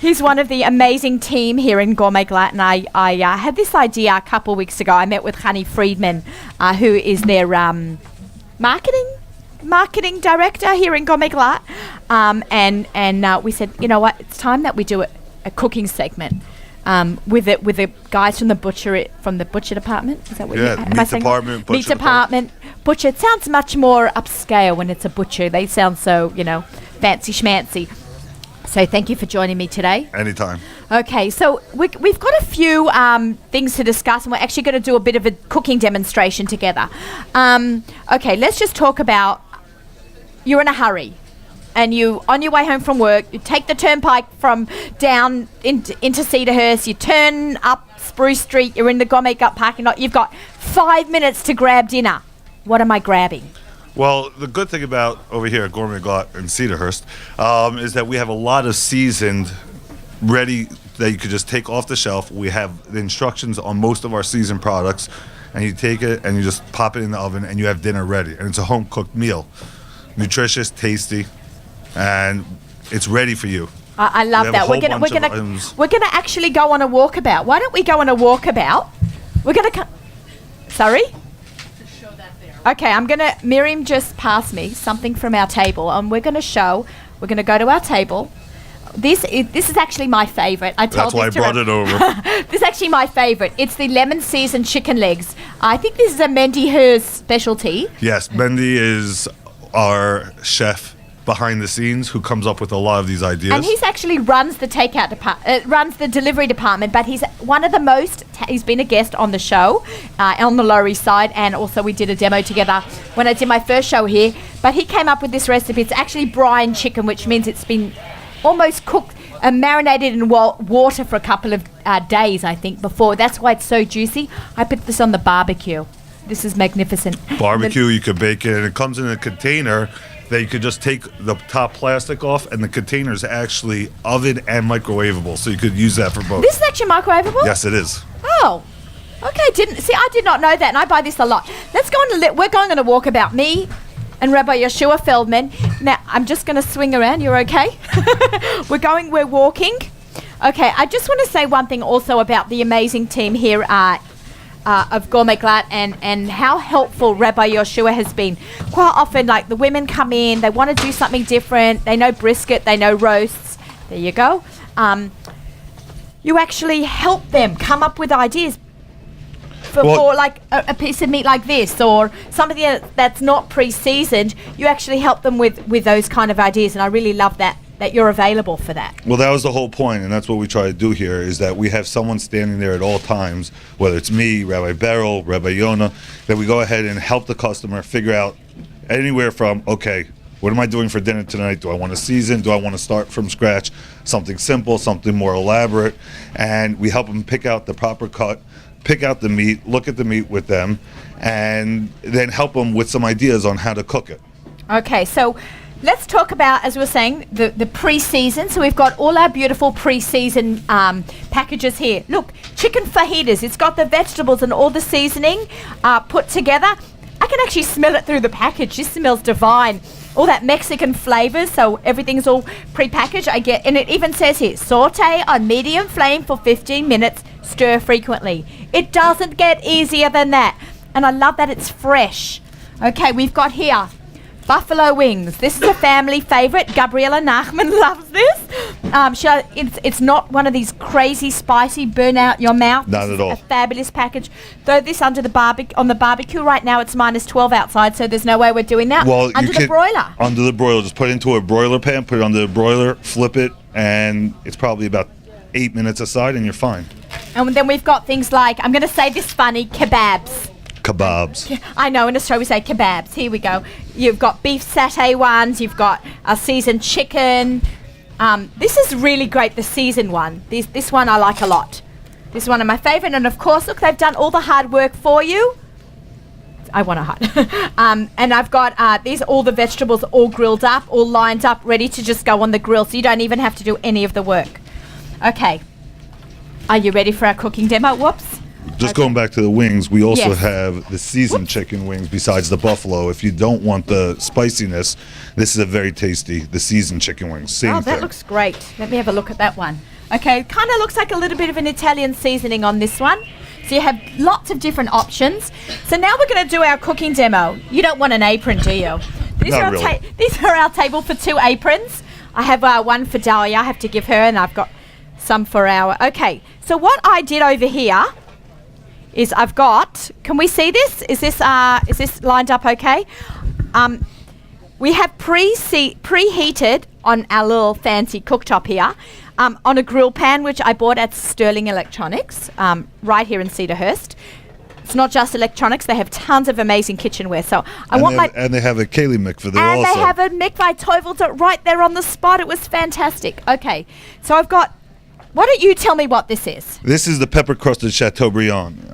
He's one of the amazing team here in Gourmet Glatt, and I had this idea a couple of weeks ago. I met with Aviva Friedman, who is their marketing marketing director here in Gourmet Glatt, and we said, you know what, it's time that we do a cooking segment. With the guys from the butcher department. Is that what meat department, meat department, butcher. It sounds much more upscale when it's a butcher. They sound so, fancy schmancy. So thank you for joining me today. Anytime. Okay, so we've got a few things to discuss, and we're actually going to do a bit of a cooking demonstration together. Okay, let's just talk about, you're in a hurry. And you, on your way home from work, you take the turnpike from down into Cedarhurst, you turn up Spruce Street, you're in the Gourmet Gut parking lot, you've got 5 minutes to grab dinner. What am I grabbing? Well, the good thing about over here at Gourmet Glatt in Cedarhurst is that we have a lot of seasoned, ready, that you could just take off the shelf. We have the instructions on most of our seasoned products, and you take it and you just pop it in the oven and you have dinner ready. And it's a home-cooked meal. Nutritious, tasty. And it's ready for you. I love that. We're gonna actually go on a walkabout. Why don't we go on a walkabout? We're gonna Sorry? To show that there. Okay, Miriam just passed me something from our table, and we're gonna go to our table. This is actually my favorite. That's why I brought it over. This is actually my favorite. It's the lemon seasoned chicken legs. I think this is a Mendy Hers specialty. Yes, Mendy is our chef behind the scenes who comes up with a lot of these ideas. And he's actually runs the takeout runs the delivery department, but he's one of the most, he's been a guest on the show, on the Lower East Side, and also we did a demo together when I did my first show here, but he came up with this recipe. It's actually brine chicken, which means it's been almost cooked and marinated in water for a couple of days, I think, before. That's why it's so juicy. I put this on the barbecue. This is magnificent. Barbecue, you could bake it, and it comes in a container that you could just take the top plastic off, and the container is actually oven and microwavable, so you could use that for both. This is actually microwavable? Yes, it is. Oh, okay. I did not know that, and I buy this a lot. Let's go on. We're going on a walkabout. Me and Rabbi Yeshua Feldman. Now, I'm just going to swing around. You're okay? We're walking. Okay, I just want to say one thing also about the amazing team here of Gourmet Glatt and how helpful Rabbi Yeshua has been. Quite often, like, the women come in, they want to do something different. They know brisket, they know roasts. There you go. You actually help them come up with ideas for like a piece of meat like this, or something that's not pre-seasoned. You actually help them with those kind of ideas, and I really love that you're available for that. Well, that was the whole point, and that's what we try to do here, is that we have someone standing there at all times, whether it's me, Rabbi Beryl, Rabbi Yona, that we go ahead and help the customer figure out anywhere from, okay, what am I doing for dinner tonight? Do I want to season? Do I want to start from scratch? Something simple, something more elaborate, and we help them pick out the proper cut, pick out the meat, look at the meat with them, and then help them with some ideas on how to cook it. Okay, so let's talk about, as we were saying, the pre-season. So we've got all our beautiful pre-season packages here. Look, chicken fajitas. It's got the vegetables and all the seasoning put together. I can actually smell it through the package. This smells divine. All that Mexican flavors, so everything's all pre-packaged. And it even says here, saute on medium flame for 15 minutes, stir frequently. It doesn't get easier than that. And I love that it's fresh. Okay, we've got here buffalo wings. This is a family favorite. Gabriella Nachman loves this. It's not one of these crazy spicy burn out your mouth. Not at all. A fabulous package. Throw this under the on the barbecue. Right now it's -12 outside, so there's no way we're doing that. Well, under the broiler. Under the broiler. Just put it into a broiler pan, put it under the broiler, flip it, and it's probably about 8 minutes aside and you're fine. And then we've got things like, I'm going to say this funny, kebabs. Kebabs. I know, in Australia we say kebabs. Here we go. You've got beef satay ones. You've got a seasoned chicken. This is really great, the seasoned one. This one I like a lot. This is one of my favorite. And of course, look, they've done all the hard work for you. I want a hot. And I've got all the vegetables all grilled up, all lined up, ready to just go on the grill. So you don't even have to do any of the work. Okay. Are you ready for our cooking demo? Whoops. Just going back to the wings, we also have the seasoned chicken wings besides the buffalo. If you don't want the spiciness, this is a very tasty, the seasoned chicken wings. Same thing. That looks great. Let me have a look at that one. Okay, kind of looks like a little bit of an Italian seasoning on this one. So you have lots of different options. So now we're going to do our cooking demo. You don't want an apron, do you? These Not are really. these are our table for 2 aprons. I have one for Dalia. I have to give her, and I've got some for our. Okay, so what I did over here is I've got. Can we see this? Is this lined up okay? We have preheated on our little fancy cooktop here, on a grill pan which I bought at Sterling Electronics, right here in Cedarhurst. It's not just electronics; they have tons of amazing kitchenware. So and they have a Kaylee mikveh there and also. they have a mikveh. I toveled it right there on the spot. It was fantastic. Okay, so I've got. Why don't you tell me what this is? This is the pepper crusted Chateaubriand.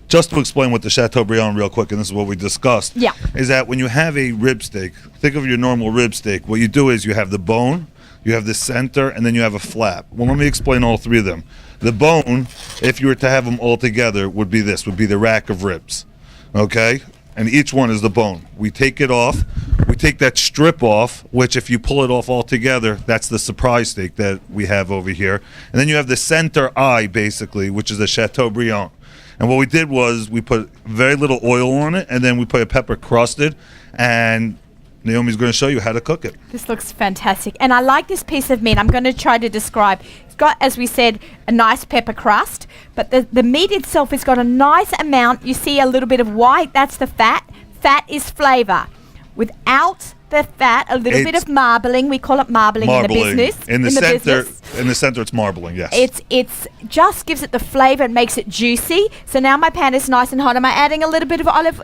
Just to explain what the Chateaubriand real quick, and this is what we discussed. Yeah. Is that when you have a rib steak, think of your normal rib steak. What you do is you have the bone, you have the center, and then you have a flap. Well, let me explain all 3 of them. The bone, if you were to have them all together, would be the rack of ribs. Okay? And each one is the bone. We take it off. We take that strip off, which if you pull it off all together, that's the surprise steak that we have over here. And then you have the center eye, basically, which is the Chateaubriand. And what we did was we put very little oil on it, and then we put a pepper crusted, and Naomi's going to show you how to cook it. This looks fantastic. And I like this piece of meat. I'm going to try to describe. It's got, as we said, a nice pepper crust, but the meat itself has got a nice amount. You see a little bit of white. That's the fat. Fat is flavor. Without the fat, a little bit of marbling. We call it marbling in the business. In the center, it's marbling, yes. It's just gives it the flavor and makes it juicy. So now my pan is nice and hot. Am I adding a little bit of olive?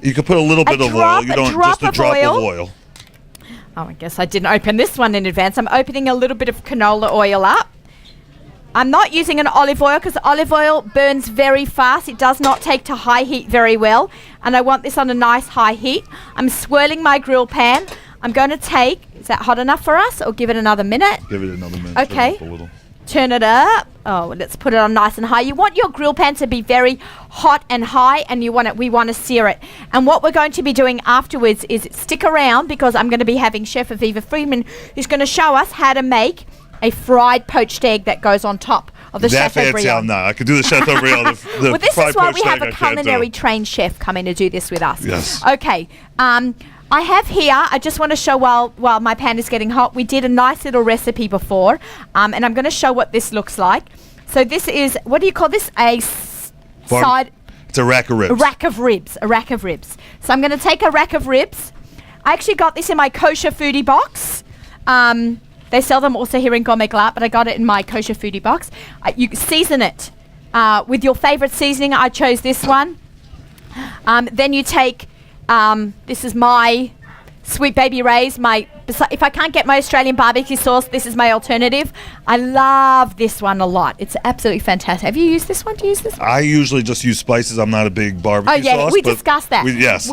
You can put a little bit of oil. You don't just a drop of oil. Oh, I guess I didn't open this one in advance. I'm opening a little bit of canola oil up. I'm not using an olive oil because olive oil burns very fast. It does not take to high heat very well. And I want this on a nice high heat. I'm swirling my grill pan. I'm going to take, is that hot enough for us, or give it another minute? Give it another minute. Okay. Turn it up a little. Turn it up. Oh, let's put it on nice and high. You want your grill pan to be very hot and high, and we want to sear it. And what we're going to be doing afterwards is stick around, because I'm going to be having Chef Aviva Friedman, who's going to show us how to make a fried poached egg that goes on top of the Chateaubriand. No, I could do the Chateaubriand. Well, this is why we have a culinary trained chef coming to do this with us. Yes. Okay. I have here, I just want to show while my pan is getting hot, we did a nice little recipe before, and I'm going to show what this looks like. So this is, what do you call this? It's a rack of ribs. A rack of ribs. So I'm going to take a rack of ribs. I actually got this in my Kosher foodie box. They sell them also here in Gourmet Glatt, but I got it in my Kosher foodie box. You season it with your favorite seasoning. I chose this one. Then you take, this is my Sweet Baby Ray's. If I can't get my Australian barbecue sauce, this is my alternative. I love this one a lot. It's absolutely fantastic. Have you used this one? Do you use this one? I usually just use spices. I'm not a big barbecue sauce. Oh, yeah, we discussed that.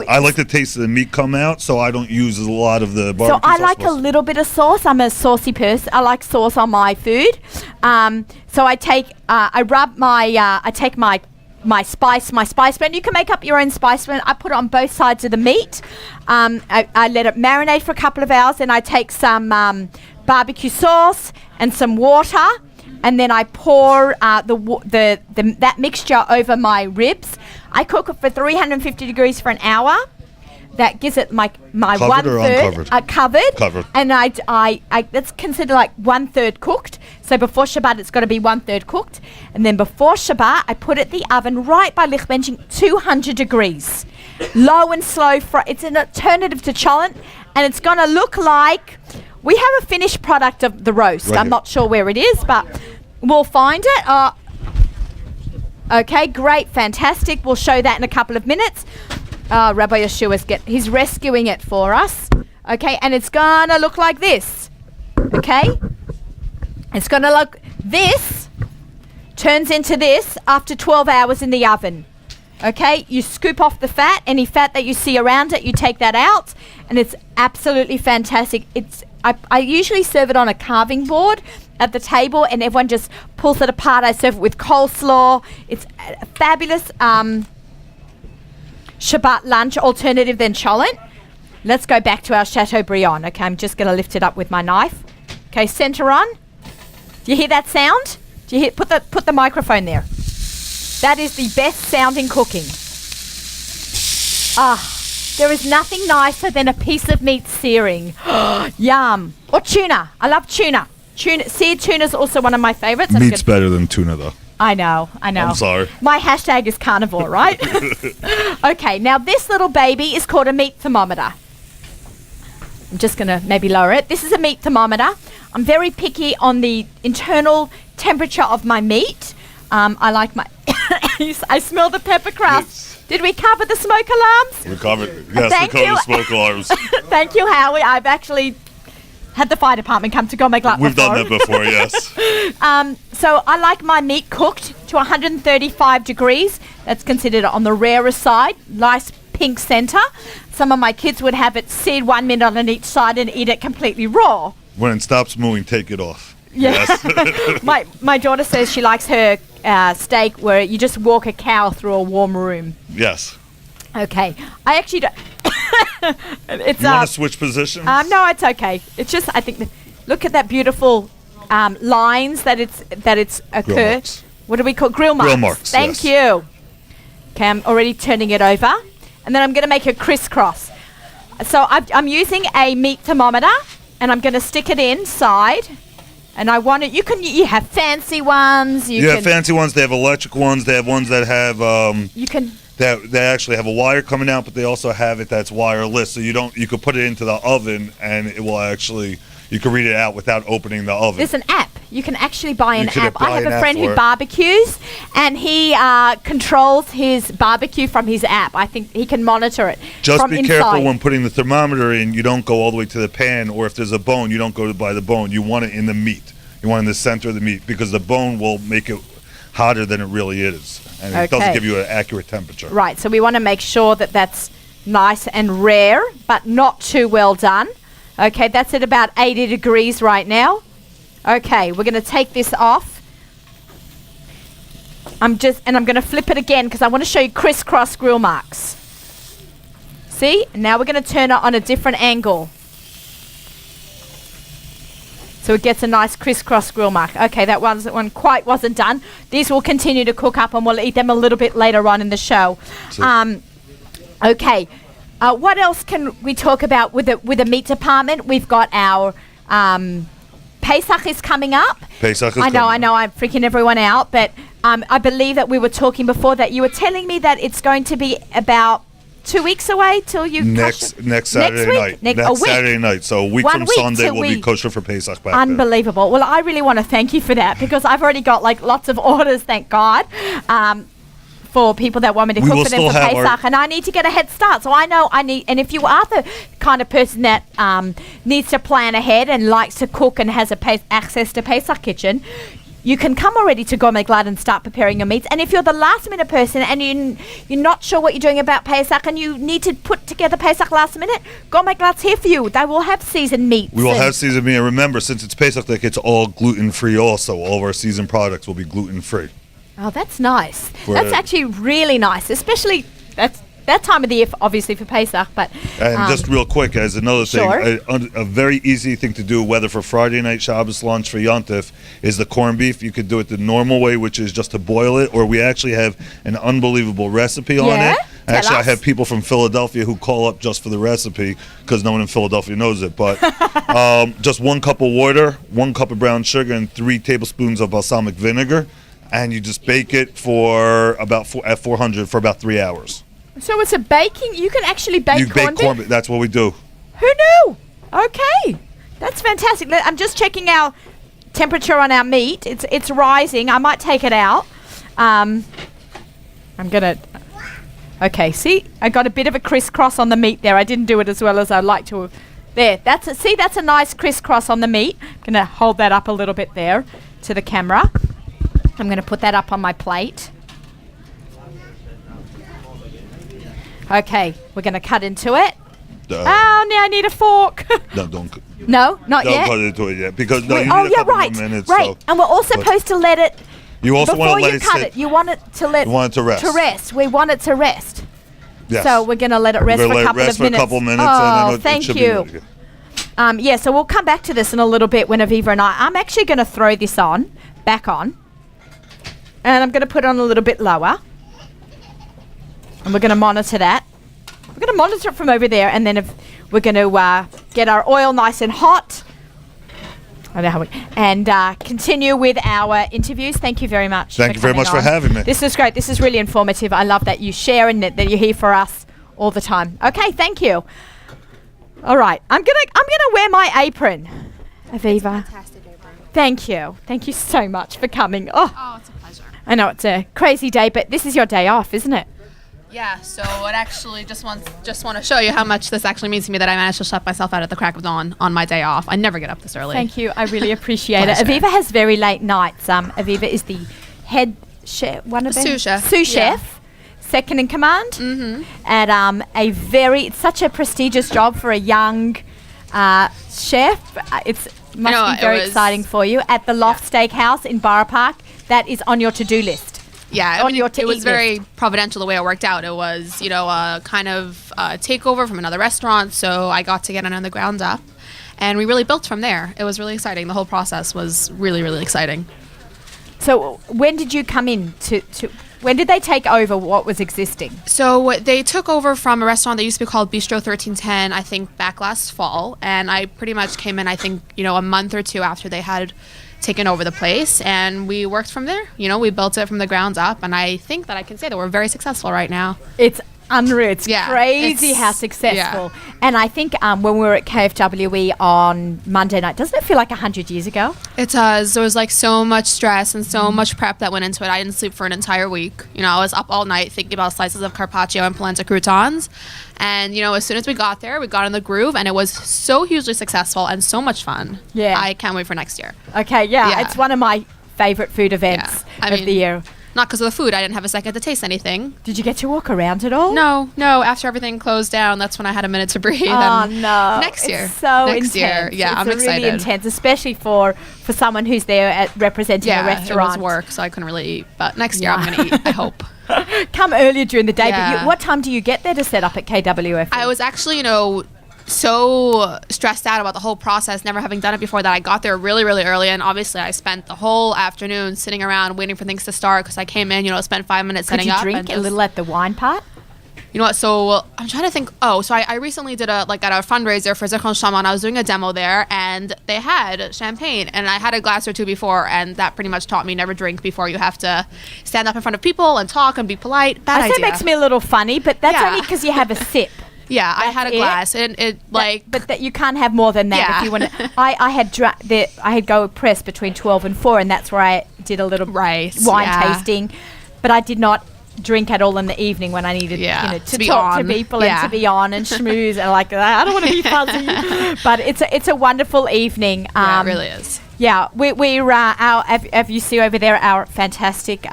I like the taste of the meat come out, so I don't use a lot of the barbecue sauce. So I like a little bit of sauce. I'm a saucy person. I like sauce on my food. So I take my spice blend. You can make up your own spice blend. I put it on both sides of the meat. I let it marinate for a couple of hours. Then I take some barbecue sauce and some water, and then I pour that mixture over my ribs. I cook it for 350 degrees for an hour. That gives it my covered 1/3 covered. And I that's considered like 1/3 cooked. So before Shabbat, it's got to be 1/3 cooked. And then before Shabbat, I put it in the oven right by lichtbenching, 200 degrees. Low and slow fry. It's an alternative to Challah, and it's going to look like, we have a finished product of the roast. Right I'm here. not sure where it is, but we'll find it. Okay, great, fantastic. We'll show that in a couple of minutes. Rabbi Yeshua's he's rescuing it for us. Okay, and it's gonna look like this. Okay? It's gonna look, this turns into this after 12 hours in the oven. Okay, you scoop off the fat, any fat that you see around it, you take that out, and it's absolutely fantastic. I usually serve it on a carving board at the table, and everyone just pulls it apart. I serve it with coleslaw. It's a fabulous Shabbat lunch alternative than Challah. Let's go back to our Chateaubriand. Okay, I'm just going to lift it up with my knife. Okay, center on. Do you hear that sound? Do you hear? Put the microphone there. That is the best sound in cooking. There is nothing nicer than a piece of meat searing. Yum. Or tuna. I love tuna. Seared tuna is also one of my favorites. Meat's better than tuna, though. I know. I'm sorry. My hashtag is carnivore, right? Okay, now this little baby is called a meat thermometer. I'm just going to maybe lower it. This is a meat thermometer. I'm very picky on the internal temperature of my meat. I like my... I smell the pepper crust. Yes. Did we cover the smoke alarms? We covered. Yes, Thank we covered you. the smoke alarms. Thank you, Howie. I've actually had the fire department come to Gourmet Glatt We've before. done that before, yes. So I like my meat cooked to 135 degrees. That's considered on the rarer side. Nice pink center. Some of my kids would have it seared 1 minute on each side and eat it completely raw. When it stops moving, take it off. Yeah. Yes. my daughter says she likes her steak where you just walk a cow through a warm room. Yes. Okay. I actually don't... It's You want to switch positions? no, it's okay. It's just I think look at that beautiful lines that it's occurred. marks. What do we call grill marks? Grill marks, Thank yes. you. Okay, I'm already turning it over, and then I'm going to make a crisscross. So I'm using a meat thermometer, and I'm going to stick it inside. And I want it. You have fancy ones. You have fancy ones. They have electric ones. They have ones that have You can. they actually have a wire coming out, but they also have it that's wireless. So you could put it into the oven, and it will actually you can read it out without opening the oven. There's an app. You can actually buy an can app. I buy have an a app friend for who it. barbecues, and he controls his barbecue from his app. I think he can monitor it Just from be inside. careful when putting the thermometer in. You don't go all the way to the pan, or if there's a bone, you don't go by the bone. You want it in the meat. You want it in the center of the meat because the bone will make it hotter than it really is, and it doesn't Okay. give you an accurate temperature. Right, so we want to make sure that that's nice and rare, but not too well done. Okay, that's at about 80 degrees right now. Okay, we're going to take this off. I'm going to flip it again because I want to show you crisscross grill marks. See? Now we're going to turn it on a different angle. So it gets a nice crisscross grill mark. Okay, that one quite wasn't done. These will continue to cook up and we'll eat them a little bit later on in the show. Okay. What else can we talk about with the meat department? We've got our Pesach is coming up. Pesach is I know, coming I'm freaking everyone out, but I believe that we were talking before that you were telling me that it's going to be about 2 weeks away till you Next Saturday week? night. A week. Saturday night. So a week 1 from week Sunday till will we- be kosher for Pesach back Unbelievable. Well, I really want to thank you for that because I've already got like lots of orders, thank God, for people that want me to We cook will for them still for have our- Pesach, and I need to get a head start. So I know I need, and if you are the kind of person that needs to plan ahead and likes to cook and has access to Pesach kitchen, you can come already to Gourmet Glatt and start preparing your meats. And if you're the last minute person and you're not sure what you're doing about Pesach and you need to put together Pesach last minute, Gourmet Glatt's here for you. They will have seasoned meats. We will and- have seasoned meat. And remember, since it's Pesach, like it's all gluten-free also. All of our seasoned products will be gluten-free. Oh, that's nice. For- That's actually really nice, especially that's that time of the year, obviously for Pesach. But And just real quick, as another Sure. thing, a very easy thing to do, whether for Friday night Shabbos lunch for Yontif, is the corned beef. You could do it the normal way, which is just to boil it, or we actually have an unbelievable recipe on Yeah? it. Tell Actually, I us. have people from Philadelphia who call up just for the recipe because no one in Philadelphia knows it. But just 1 cup of water, 1 cup of brown sugar, and 3 tablespoons of balsamic vinegar, and you just bake it for at 400 for about 3 hours. so it's a baking. You can actually bake You corned bake beef. corned beef. That's what we do. Who knew? Okay, that's fantastic. I'm just checking our temperature on our meat. It's rising. I might take it out. I'm gonna. Okay, see, I got a bit of a crisscross on the meat there. I didn't do it as well as I'd like to. There, that's a nice crisscross on the meat. I'm gonna hold that up a little bit there to the camera. I'm gonna put that up on my plate. Okay, we're gonna cut into it. Oh, now I need a fork. No, don't No, not don't yet. cut into it yet because you need Oh, a yeah, couple right. more minutes. Right. So. And we're all but supposed to let it. You also want Before to let you it cut sit. it, you want it to let. You want it to rest. To rest. We want it to rest. Yes. So we're going to let it rest We're for gonna a let it couple rest of for a minutes. couple minutes, Oh, and then it thank should be you. ready. Yeah, so we'll come back to this in a little bit when Aviva and I'm actually going to throw this back on. And I'm going to put it on a little bit lower. And we're going to monitor that. we're going to monitor it from over there, and then if we're going to get our oil nice and hot. I know how we, and continue with our interviews. Thank you very much. Thank you very much for having me. This is great. This is really informative. I love that you share and that you're here for us all the time. Okay, thank you. All right, I'm gonna wear my apron, Aviva. Fantastic apron. Thank you so much for coming. Oh, it's a pleasure. I know it's a crazy day, but this is your day off, isn't it? Yeah, so it actually just want to show you how much this actually means to me that I managed to shut myself out at the crack of dawn on my day off. I never get up this early. Thank you. I really appreciate it. Pleasure. Aviva has very late nights. Aviva is the head chef, Sous chef. Sous chef, second in command at it's such a prestigious job for a young chef. It must be very exciting for you at the Loft Steakhouse in Borough Park. That is on your to-do list. Yeah, it was very providential the way it worked out. It was, a kind of takeover from another restaurant, so I got to get it on the ground up, and we really built from there. It was really exciting. The whole process was really, really exciting. So when did you come in when did they take over what was existing? So they took over from a restaurant that used to be called Bistro 1310, I think, back last fall, and I pretty much came in, I think, a month or two after they had taken over the place, and we worked from there. We built it from the ground up, and I think that I can say that we're very successful right now. It's unreal. It's crazy how successful. Yeah. And I think when we were at KFWE on Monday night, doesn't it feel like 100 years ago? It does. There was so much stress and so much prep that went into it. I didn't sleep for an entire week. I was up all night thinking about slices of carpaccio and polenta croutons. And, as soon as we got there, we got in the groove, and it was so hugely successful and so much fun. Yeah. I can't wait for next year. Okay, yeah. It's one of my favorite food events of the year. Not because of the food. I didn't have a second to taste anything. Did you get to walk around at all? No. After everything closed down, that's when I had a minute to breathe. Oh, no. Next year. It's so next intense. Year. Yeah, I'm excited. It's really intense, especially for someone who's there representing a restaurant. It was work, so I couldn't really eat. But next year I'm going to eat, I hope. Come earlier during the day. But what time do you get there to set up at KWF? I was actually, so stressed out about the whole process, never having done it before, that I got there really, really early. And obviously I spent the whole afternoon sitting around waiting for things to start, because I came in, spent 5 minutes setting up. Could you drink a little at the wine part? You know what? So I'm trying to think. Oh, so I recently did at a fundraiser for Zichron Shalom. I was doing a demo there, and they had champagne, and I had a glass or two before, and that pretty much taught me never drink before. You have to stand up in front of people and talk and be polite. Bad idea. It makes me a little funny, but that's only because you have a sip. Yeah, I had a glass, and but that you can't have more than that if you want to. I had go press between 12 and 4, and that's where I did a little wine tasting, but I did not drink at all in the evening when I needed to talk to people and to be on and schmooze and like that. I don't want to be fuzzy, but it's a wonderful evening. It really is. Yeah, we're if you see over there, our fantastic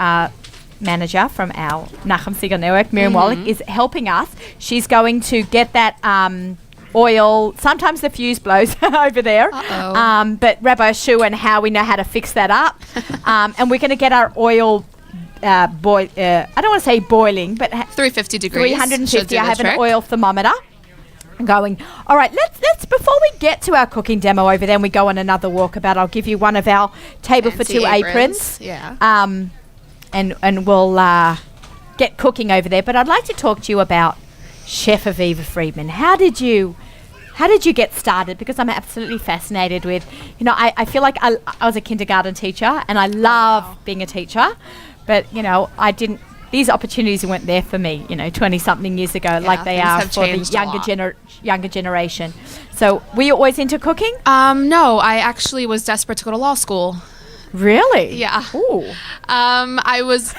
manager from our Nachman Siegel Network, Miriam Wallach, is helping us. She's going to get that oil. Sometimes the fuse blows over there. But Rabbi Shu and how we know how to fix that up. And we're going to get our oil I don't want to say boiling, but 350 degrees. 350. I have an oil thermometer going. All right, let's before we get to our cooking demo over there and we go on another walkabout, I'll give you one of our table Fancy for two aprons. Yeah. And we'll get cooking over there. But I'd like to talk to you about Chef Aviva Friedman. How did you get started? Because I'm absolutely fascinated with, I feel like I was a kindergarten teacher and I love being a teacher, but these opportunities weren't there for me, 20-something years ago, like they are for the younger generation. So were you always into cooking? No, I actually was desperate to go to law school. Really? Yeah. Ooh. I was.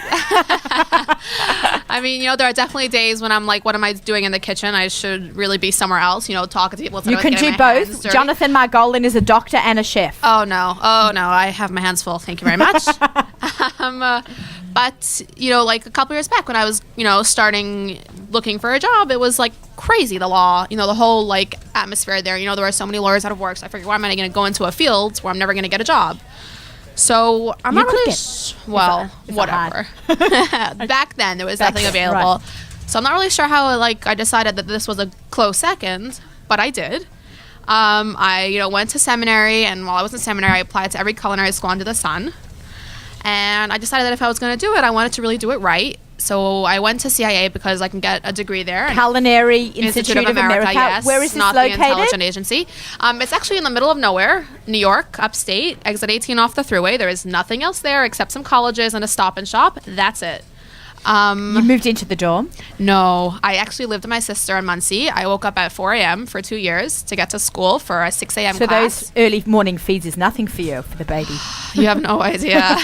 I mean, there are definitely days when I'm like, what am I doing in the kitchen? I should really be somewhere else, talking to people. You can do both. Jonathan Margolin is a doctor and a chef. Oh, no. I have my hands full. Thank you very much. But, like a couple years back when I was, starting looking for a job, it was like crazy, the law, the whole like atmosphere there. There were so many lawyers out of work. So I figured, why am I going to go into a field where I'm never going to get a job? So I'm not really whatever. Back then there was nothing available. Right. So I'm not really sure how I decided that this was a close second, but I did. I went to seminary, and while I was in seminary I applied to every culinary school under the sun. And I decided that if I was going to do it, I wanted to really do it right. So I went to CIA because I can get a degree there. Culinary Institute of America. Yes. Where is this not located? the intelligence agency. It's actually in the middle of nowhere, New York, upstate, exit 18 off the thruway. There is nothing else there except some colleges and a stop and shop. That's it. You moved into the dorm? No, I actually lived with my sister in Muncie. I woke up at 4 a.m. for 2 years to get to school for a 6 a.m. So class. those early morning feeds is nothing for you, for the baby. You have no idea.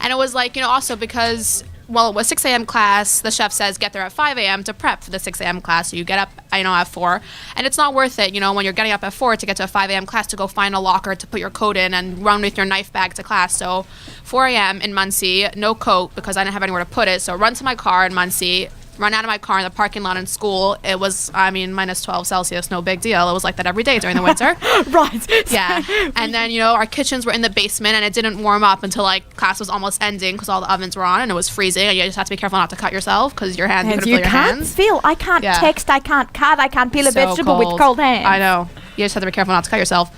And it was like, also because, well, it was 6 a.m. class, the chef says get there at 5 a.m. to prep for the 6 a.m. class. So you get up, at 4. And it's not worth it, when you're getting up at 4 to get to a 5 a.m. class to go find a locker to put your coat in and run with your knife bag to class. So 4 a.m. in Muncie, no coat because I didn't have anywhere to put it. So run to my car in Muncie, run out of my car in the parking lot in school. It was, minus 12 Celsius, no big deal. It was like that every day during the winter. Right. Yeah. And then, our kitchens were in the basement and it didn't warm up until class was almost ending because all the ovens were on and it was freezing and you just have to be careful not to cut yourself because your hands, you couldn't feel your hands. I can't text, I can't cut, I can't peel a So vegetable with cold. cold hands. I know. You just have to be careful not to cut yourself.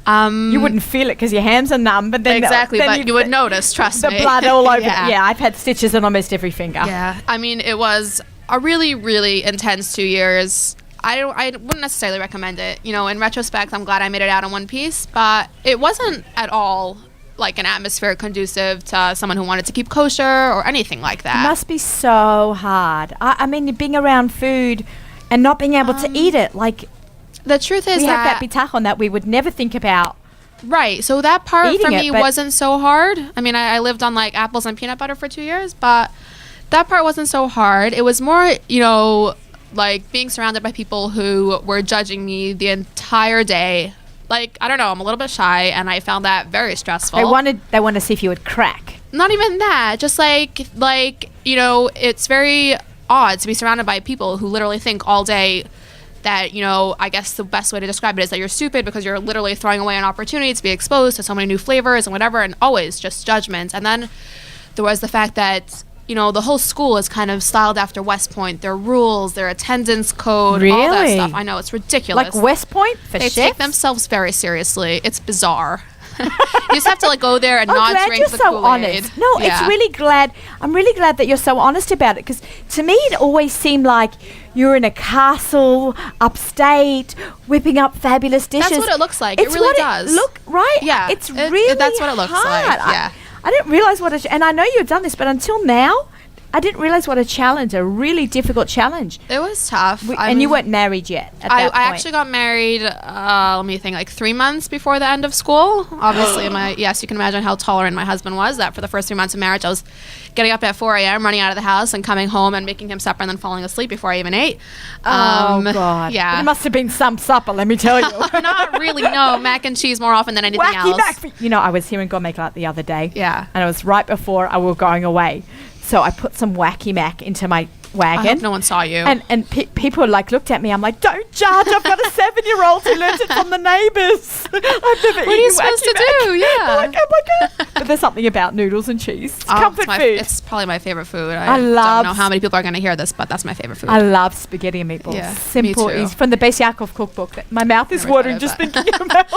You wouldn't feel it because your hands are numb, but then Exactly, then but you would notice, trust the me. blood all over. Yeah. Yeah, I've had stitches on almost every finger. Yeah. It was a really, really intense 2 years. I wouldn't necessarily recommend it. In retrospect, I'm glad I made it out in one piece, but it wasn't at all like an atmosphere conducive to someone who wanted to keep kosher or anything like that. It must be so hard. I mean, being around food and not being able to eat it. Like, the truth is we that have that bitachon that we would never think about. Right. So that part Eating for it, me but- wasn't so hard. I lived on apples and peanut butter for 2 years, but that part wasn't so hard. It was more, being surrounded by people who were judging me the entire day. I don't know, I'm a little bit shy and I found that very stressful. They wanted to see if you would crack. Not even that, just it's very odd to be surrounded by people who literally think all day that, I guess the best way to describe it is that you're stupid because you're literally throwing away an opportunity to be exposed to so many new flavors and whatever, and always just judgments. And then there was the fact that, the whole school is kind of styled after West Point. Their rules, their attendance code, all that Really? stuff. I know, it's ridiculous. Like West Point for They chefs? take themselves very seriously. It's bizarre. You just have to go there and I'm not glad drink you're the so Kool-Aid. honest. No, Yeah. I'm really glad that you're so honest about it, because to me it always seemed like you're in a castle upstate whipping up fabulous dishes. That's what it looks like. It It's really what does. Look, right? Yeah, It's it- really that's what it looks like, hard. yeah. I didn't realize and I know you've done this, but until now, I didn't realize what a really difficult challenge. It was tough. And you weren't married yet at that I point. actually got married, let me think, 3 months before the end of school. Obviously, yes, you can imagine how tolerant my husband was, that for the first 3 months of marriage, I was getting up at 4 a.m., running out of the house and coming home and making him supper and then falling asleep before I even ate. Oh, God. Yeah. But it must have been some supper, let me tell you. Not really, no. Mac and cheese more often than anything Wacky else. Mac. I was here in Gourmet Glatt the other day. Yeah. And it was right before I were going away. So I put some wacky mac into my wagon. I hope no one saw you. And people looked at me. I'm like, don't judge. I've got a 7-year-old who learnt it from the neighbours. I've never What are you supposed to do? Yeah. I'm like, oh my God. But there's something about noodles and cheese. It's comfort food. It's probably my favorite food. I don't love know how many people are going to hear this, but that's my favorite food. I love spaghetti and meatballs. Yeah, Simple, me too. easy. From the Beis Yaakov cookbook. My mouth is Never watering tried just that. thinking about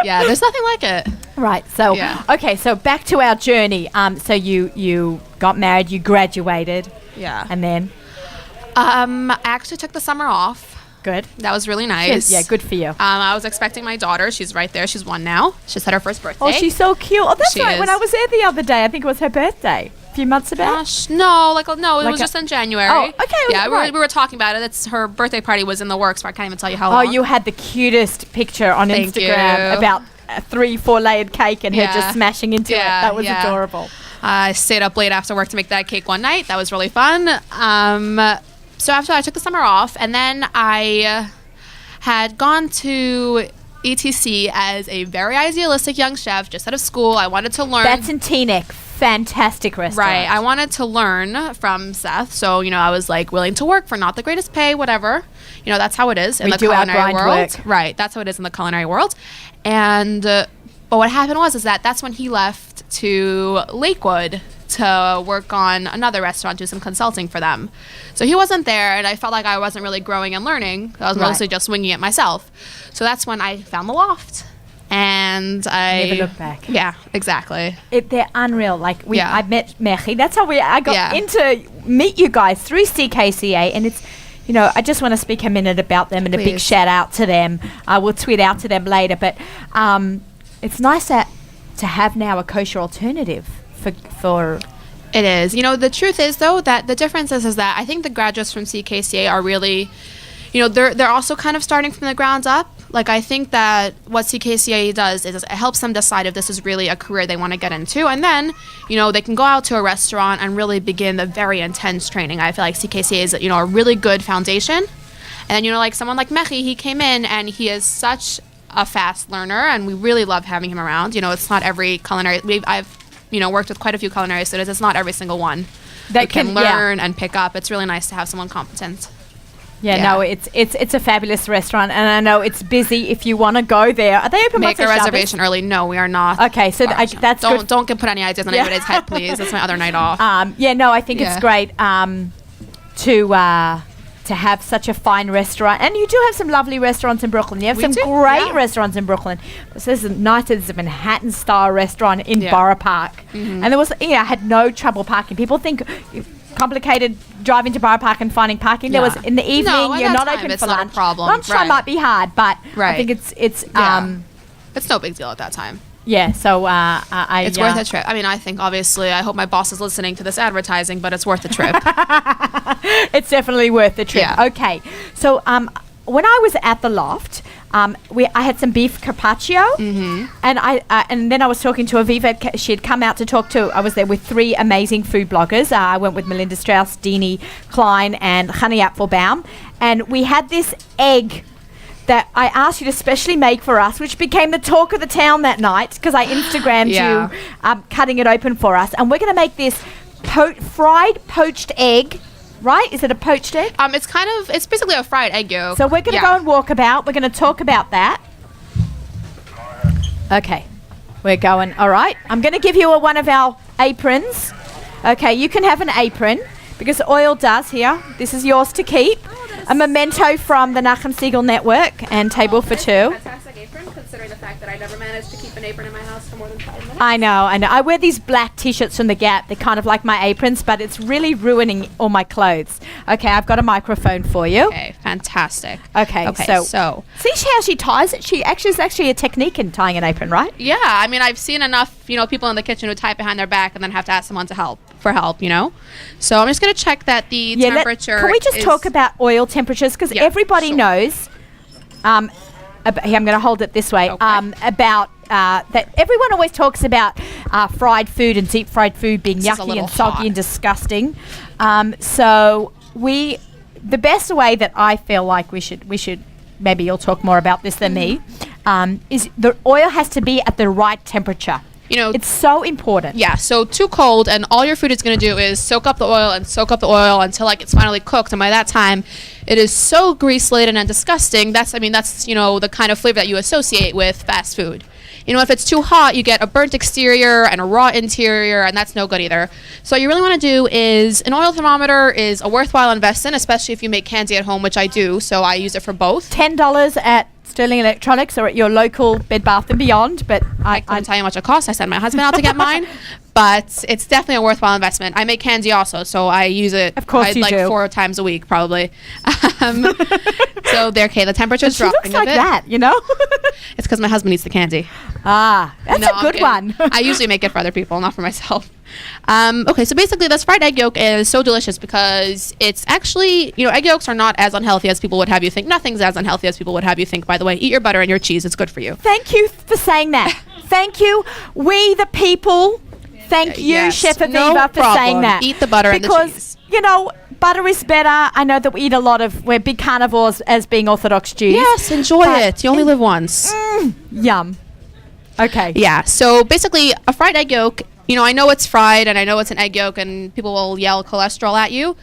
Yeah, there's nothing like it. Right. So, Yeah. okay. So back to our journey. So you got married, you graduated, Yeah. and then I actually took the summer off. good. That was really nice. Yeah, good for you. I was expecting my daughter. She's right there. She's 1 now. She just had her first birthday. Oh, she's so cute. Oh, that's She right. When is. I was there the other day, I think it was her birthday. A few months ago. Gosh, no, it Like was a- just in January. Oh, okay, Yeah, right. we were talking about it. It's her birthday party was in the works, but I can't even tell you how Oh, long. you had the cutest picture on Thank Instagram you. about a 3-4 layered cake and her Yeah. just smashing into it. Yeah, That was yeah. adorable. I stayed up late after work to make that cake one night. That was really fun. So after I took the summer off, and then I had gone to ETC as a very idealistic young chef just out of school. I wanted to learn. That's in Teaneck. Fantastic restaurant. Right. I wanted to learn from Seth. So, I was willing to work for not the greatest pay, whatever. That's how it is in We the do our culinary grind world. work. Right. That's how it is in the culinary world. And, but what happened was that's when he left to Lakewood to work on another restaurant, do some consulting for them. So he wasn't there, and I felt like I wasn't really growing and learning. I was Right. mostly just winging it myself. So that's when I found the loft. And and I Never look back. Yeah, exactly. They're unreal. Like Yeah. I met Mechi. That's how I got Yeah. into meet you guys through CKCA, and it's, I just want to speak a minute about them and a big Please. shout out to them. We'll tweet out to them later, but it's nice to have now a kosher alternative for. It is. The truth is, though, that the difference is that I think the graduates from CKCA are really, they're also kind of starting from the ground up. Like, I think that what CKCA does is it helps them decide if this is really a career they want to get into. And then, they can go out to a restaurant and really begin the very intense training. I feel like CKCA is, a really good foundation. And, like someone like Mechi, he came in and he is such a fast learner, and we really love having him around. It's not every culinary, I've worked with quite a few culinary students. It's not every single one that can learn and pick up. It's really nice to have someone competent. Yeah, no, it's a fabulous restaurant, and I know it's busy. If you want to go there, are they open? Make a reservation early. No, we are not. Okay, so that's good. Don't put any ideas on anybody's head, please. That's my other night off. I think it's great to have such a fine restaurant, and you do have some lovely restaurants in Brooklyn. You have some great restaurants in Brooklyn. There's a there's a Manhattan style restaurant in Borough Park, and there was I had no trouble parking. People think complicated driving to Borough Park and finding parking. There was in the evening. You're not open it's for not lunch. A problem. Lunchtime might be hard, but I think it's it's no big deal at that time. Yeah, so it's worth a trip. I mean, I think obviously, I hope my boss is listening to this advertising, but it's worth the trip. It's definitely worth the trip. Yeah. Okay, so when I was at the loft, I had some beef carpaccio, and then I was talking to Aviva. She had come out to talk to. I was there with 3 amazing food bloggers. I went with Melinda Strauss, Deanie Klein, and Honey Apfelbaum, and we had this egg that I asked you to specially make for us, which became the talk of the town that night because I Instagrammed you cutting it open for us. And we're going to make this fried poached egg, right? Is it a poached egg? It's basically a fried egg yolk. So we're going to go and walk about. We're going to talk about that. Okay, we're going. All right, I'm going to give you one of our aprons. Okay, you can have an apron because oil does here. This is yours to keep. A memento from the Nachman Siegel Network and Table for Two. Fantastic apron, considering the fact that I never managed to keep an apron in my house for more than 5 minutes. I know. I wear these black T-shirts from the Gap. They're kind of like my aprons, but it's really ruining all my clothes. Okay, I've got a microphone for you. Okay, fantastic. Okay, so see how she ties it? It's actually a technique in tying an apron, right? Yeah, I mean, I've seen enough, people in the kitchen who tie it behind their back and then have to ask someone for help. So I'm just going to check that the temperature. Can we just talk about oil temperatures? Because everybody knows. Here, I'm going to hold it this way. Okay. About that everyone always talks about fried food and deep fried food being yucky and soggy and disgusting. So the best way that I feel like we should maybe you'll talk more about this than me is the oil has to be at the right temperature. It's so important. Yeah, so too cold, and all your food is going to do is soak up the oil until it's finally cooked, and by that time, it is so grease-laden and disgusting. That's the kind of flavor that you associate with fast food. If it's too hot, you get a burnt exterior and a raw interior, and that's no good either. So what you really want to do is, an oil thermometer is a worthwhile investment, especially if you make candy at home, which I do, so I use it for both. $10 at Sterling Electronics or at your local Bed Bath & Beyond, but I couldn't tell you how much it costs. I sent my husband out to get mine, but it's definitely a worthwhile investment. I make candy also, so I use it. Of course you do. 4 times a week, probably. So the temperature's dropping looks like a bit. that, It's because my husband eats the candy. That's a good one. I usually make it for other people, not for myself. Okay, so basically this fried egg yolk is so delicious because it's actually, egg yolks are not as unhealthy as people would have you think. Nothing's as unhealthy as people would have you think, by the way. Eat your butter and your cheese. It's good for you. Thank you for saying that. Thank you. We the people. Thank you, Yes, Chef Aviva, no for problem. saying that. Eat the butter and the cheese. Because, butter is better. I know that we eat we're big carnivores as being Orthodox Jews. Yes, enjoy it. You only live once. Yum. Okay. Yeah, so basically a fried egg yolk, I know it's fried and I know it's an egg yolk and people will yell cholesterol at you.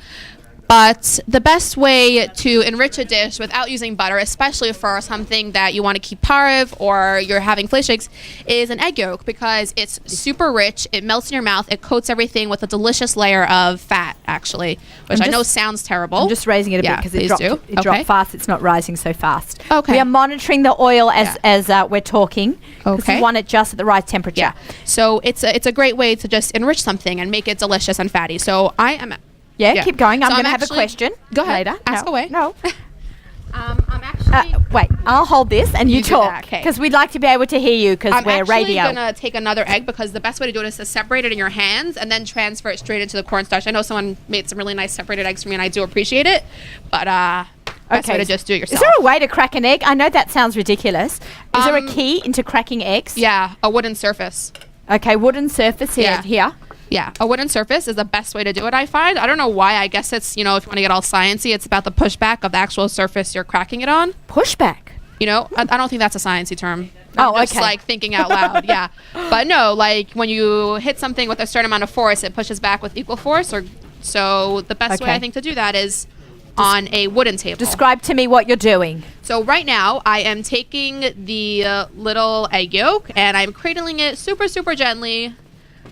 But the best way to enrich a dish without using butter, especially for something that you want to keep parve or you're having filet shakes, is an egg yolk, because it's super rich. It melts in your mouth. It coats everything with a delicious layer of fat, actually, which I know sounds terrible. I'm just raising it a bit because it dropped fast. It's not rising so fast. Okay. We are monitoring the oil as we're talking. Okay. We want it just at the right temperature. Yeah. So it's a great way to just enrich something and make it delicious and fatty. So I am... Yeah, keep going. I'm So going to have a question. Go ahead. Later. Ask away. No. I'm actually... Wait, I'll hold this and you do talk. that, okay. Because we'd like to be able to hear you because we're radio. I'm actually going to take another egg, because the best way to do it is to separate it in your hands and then transfer it straight into the cornstarch. I know someone made some really nice separated eggs for me, and I do appreciate it. But best way to just do it yourself. Is there a way to crack an egg? I know that sounds ridiculous. Is there a key into cracking eggs? Yeah, a wooden surface. Okay, wooden surface here. Yeah, a wooden surface is the best way to do it, I find. I don't know why. I guess it's, if you want to get all sciencey, it's about the pushback of the actual surface you're cracking it on. Pushback? I don't think that's a sciencey term. Oh, I'm just thinking out loud, yeah. But no, when you hit something with a certain amount of force, it pushes back with equal force. So the best way I think to do that is on a wooden table. Describe to me what you're doing. So right now, I am taking the little egg yolk and I'm cradling it super, super gently,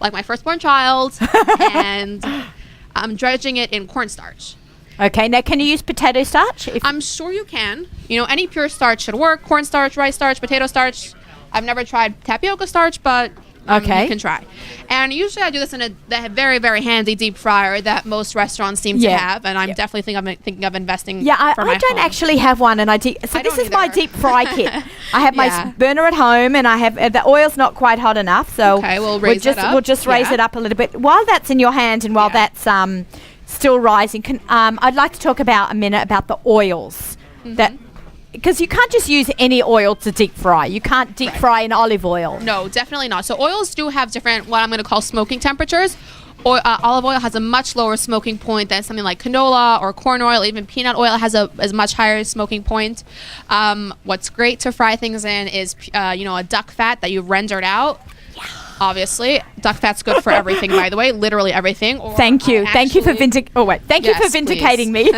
like my firstborn child, and I'm dredging it in cornstarch. Okay, now can you use potato starch? I'm sure you can. Any pure starch should work. Cornstarch, rice starch, potato starch. I've never tried tapioca starch, but you can try. And usually I do this in a very, very handy deep fryer that most restaurants seem to have, and I'm definitely thinking of investing for my I don't home. actually have one, and this is my deep fry kit. I have my Yeah. burner at home, and I have the oil's not quite hot enough, so we'll raise it up. We'll just raise it up a little bit while that's in your hand, and while that's still rising. I'd like to talk a minute about the oils that. Because you can't just use any oil to deep fry. You can't deep fry in olive oil. No, definitely not. So oils do have different, what I'm going to call smoking temperatures. Olive oil has a much lower smoking point than something like canola or corn oil. Even peanut oil has a much higher smoking point. What's great to fry things in is, a duck fat that you've rendered out. Yeah. Obviously, duck fat's good for everything. By the way, literally everything. Thank you for vindicating me.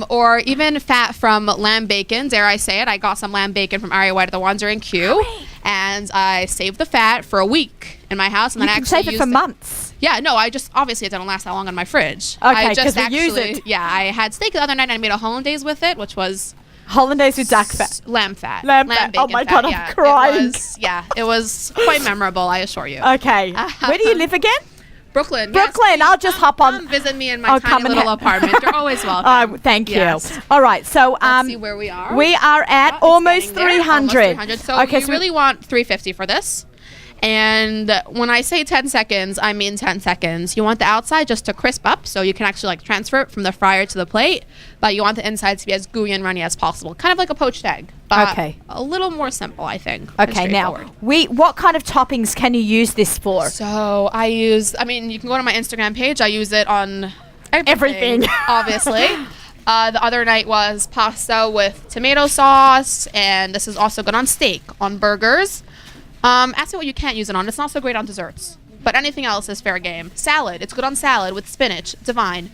Or even fat from lamb bacon. Dare I say it? I got some lamb bacon from Aria White at the Wandering Q, and I saved the fat for a week in my house, and then I actually save it for months. Yeah, no, obviously it didn't last that long on my fridge. Okay, because we use it. Yeah, I had steak the other night and I made a hollandaise with it, which was hollandaise with duck fat. Lamb fat. Lamb fat. Bacon Oh my fat. God, I'm crying. It was quite memorable, I assure you. Okay. Where do you live again? Brooklyn. Brooklyn. I'll just hop on. Come visit me in my tiny little apartment. You're always welcome. Thank you. Yes. All right. So let's see where we are. We are at almost 300. So you really want 350 for this. And when I say 10 seconds, I mean 10 seconds. You want the outside just to crisp up so you can actually transfer it from the fryer to the plate. But you want the inside to be as gooey and runny as possible. Kind of like a poached egg. But a little more simple, I think. Okay, now, what kind of toppings can you use this for? So you can go to my Instagram page. I use it on everything. Obviously. The other night was pasta with tomato sauce. And this is also good on steak, on burgers. Ask me what you can't use it on. It's not so great on desserts, but anything else is fair game. Salad. It's good on salad with spinach. Divine.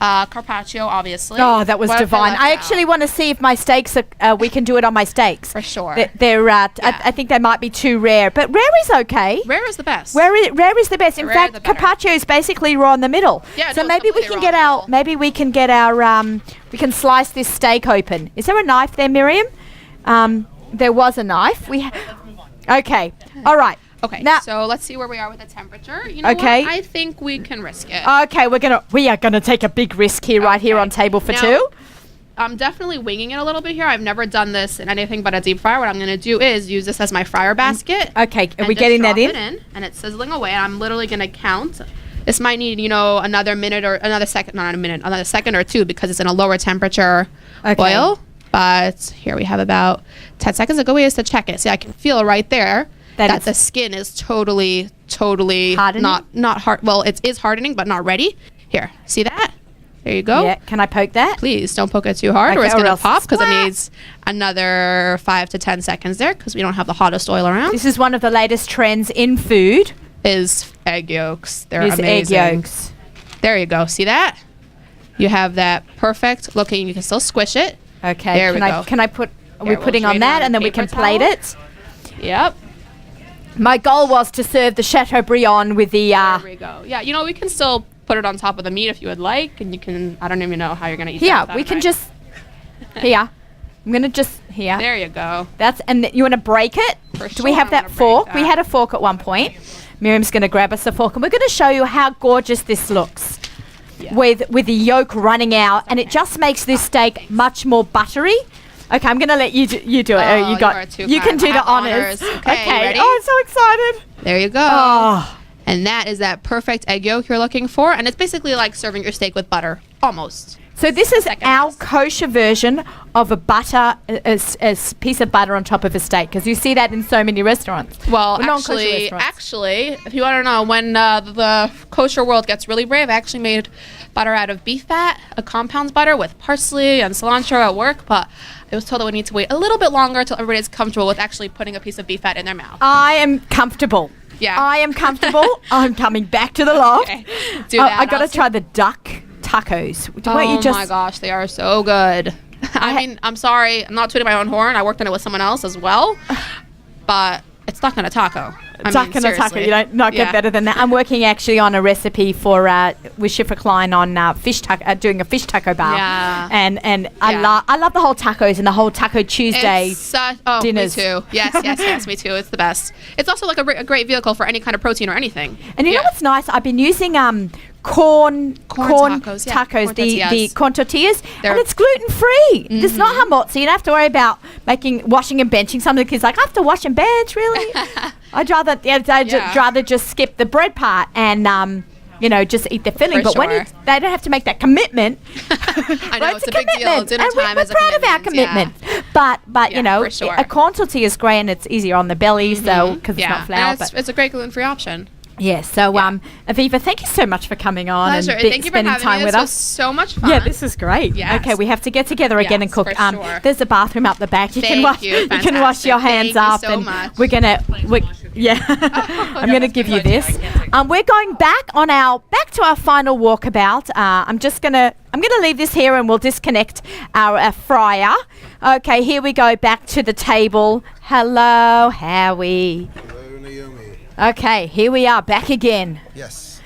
Carpaccio, obviously. Oh, that was divine. I actually want to see if my steaks we can do it on my steaks. For sure. I think they might be too rare, but rare is okay. Rare is the best. Rare is the best. In fact, carpaccio is basically raw in the middle. Yeah, so maybe we can get our we can slice this steak open. Is there a knife there, Miriam? There was a knife. Okay. All right. Okay. Now, so let's see where we are with the temperature. You know what? I think we can risk it. Okay, we are gonna take a big risk here, right here on table for two. I'm definitely winging it a little bit here. I've never done this in anything but a deep fryer. What I'm gonna do is use this as my fryer basket. Okay. Are we getting that in? And it's sizzling away. And I'm literally gonna count. This might need, another minute or another second, not a minute, another second or two because it's in a lower temperature oil. But here we have about 10 seconds. A good way is to check it. See, I can feel right there that the skin is totally hardening? not hard. Well, it is hardening, but not ready. Here, see that? There you go. Yeah. Can I poke that? Please don't poke it too hard, or it's gonna pop because it needs another 5 to 10 seconds there because we don't have the hottest oil around. This is one of the latest trends in food. Is egg yolks. They're amazing. Egg yolks. There you go. See that? You have that perfect looking. You can still squish it. Okay. There we go. Can I put? Are we Here, we'll putting on drain that, it and then we paper can plate towel. it? Yep. My goal was to serve the Chateaubriand with the. There we go. Yeah, you know, we can still put it on top of the meat if you would like, and you can. I don't even know how you're gonna eat. Yeah, that we without can a knife. just. Here, I'm gonna just here. There you go. That's you want to break it? For Do we sure, have I'm that gonna break fork? We that. had a fork at one point. Miriam's gonna grab us a fork, and we're gonna show you how gorgeous this looks. Yeah. With the yolk running out, and it just makes this steak much more buttery. Okay, I'm gonna let you do it. Oh, You are too can kind. do I the have honors. honors. Okay, ready? Oh, I'm so excited. There you go. Oh, And that is that perfect egg yolk you're looking for, and it's basically like serving your steak with butter, almost. so this is Second our best. kosher version of a butter, a piece of butter on top of a steak, because you see that in so many restaurants. Well, non-kosher restaurants. actually, if you want to know, when the kosher world gets really brave, I actually made butter out of beef fat, a compounds butter with parsley and cilantro at work, but I was told that we need to wait a little bit longer until everybody's comfortable with actually putting a piece of beef fat in their mouth. I am comfortable. Yeah. I am comfortable. I'm coming back to the loft. Okay. Do that I got to also. try the duck tacos. Won't Oh you just? my gosh, they are so good. I mean, I'm sorry, I'm not tooting my own horn. I worked on it with someone else as well, but it's stuck in a taco. I Duck mean, and a taco. seriously. You don't not get Yeah. better than that. I'm working actually on a recipe for with Schiffer Klein on fish taco, doing a fish taco bar. Yeah. And I Yeah. love the whole tacos and the whole Taco Tuesday. It's oh, dinners. me too. Yes, me too. It's the best. It's also like a great vehicle for any kind of protein or anything. And you know Yeah. what's nice? I've been using corn tacos, yeah. Corn the tortillas. corn tortillas, They're- and it's gluten free. It's not hamotzi. You don't have to worry about washing and benching. Some of the kids are like, I have to wash and bench, really? I'd rather just skip the bread part and just eat the filling. For but when sure. they don't have to make that commitment. I know, Well, it's a big deal. Dinner and time we're is a proud of our commitment, commitment. But Yeah, for sure. a corn tortilla is great and it's easier on the belly, so because it's not flour. And it's a great gluten-free option. Yes. So, Yeah. Aviva, thank you so much for coming on Pleasure. and Thank you for spending having time me. with This was us. so much fun. Yeah, this is great. Yes. Okay, we have to get together again and Yes, cook. for sure. There's a bathroom up the back. You can Thank wash. you. You can wash your hands Fantastic. Thank up, you so and much. we're gonna. I'm gonna give you this. We're going back to our final walkabout. I'm gonna leave this here and we'll disconnect our fryer. Okay, here we go back to the table. Hello, Howie. Hello, Naomi. Okay, here we are back again. Yes,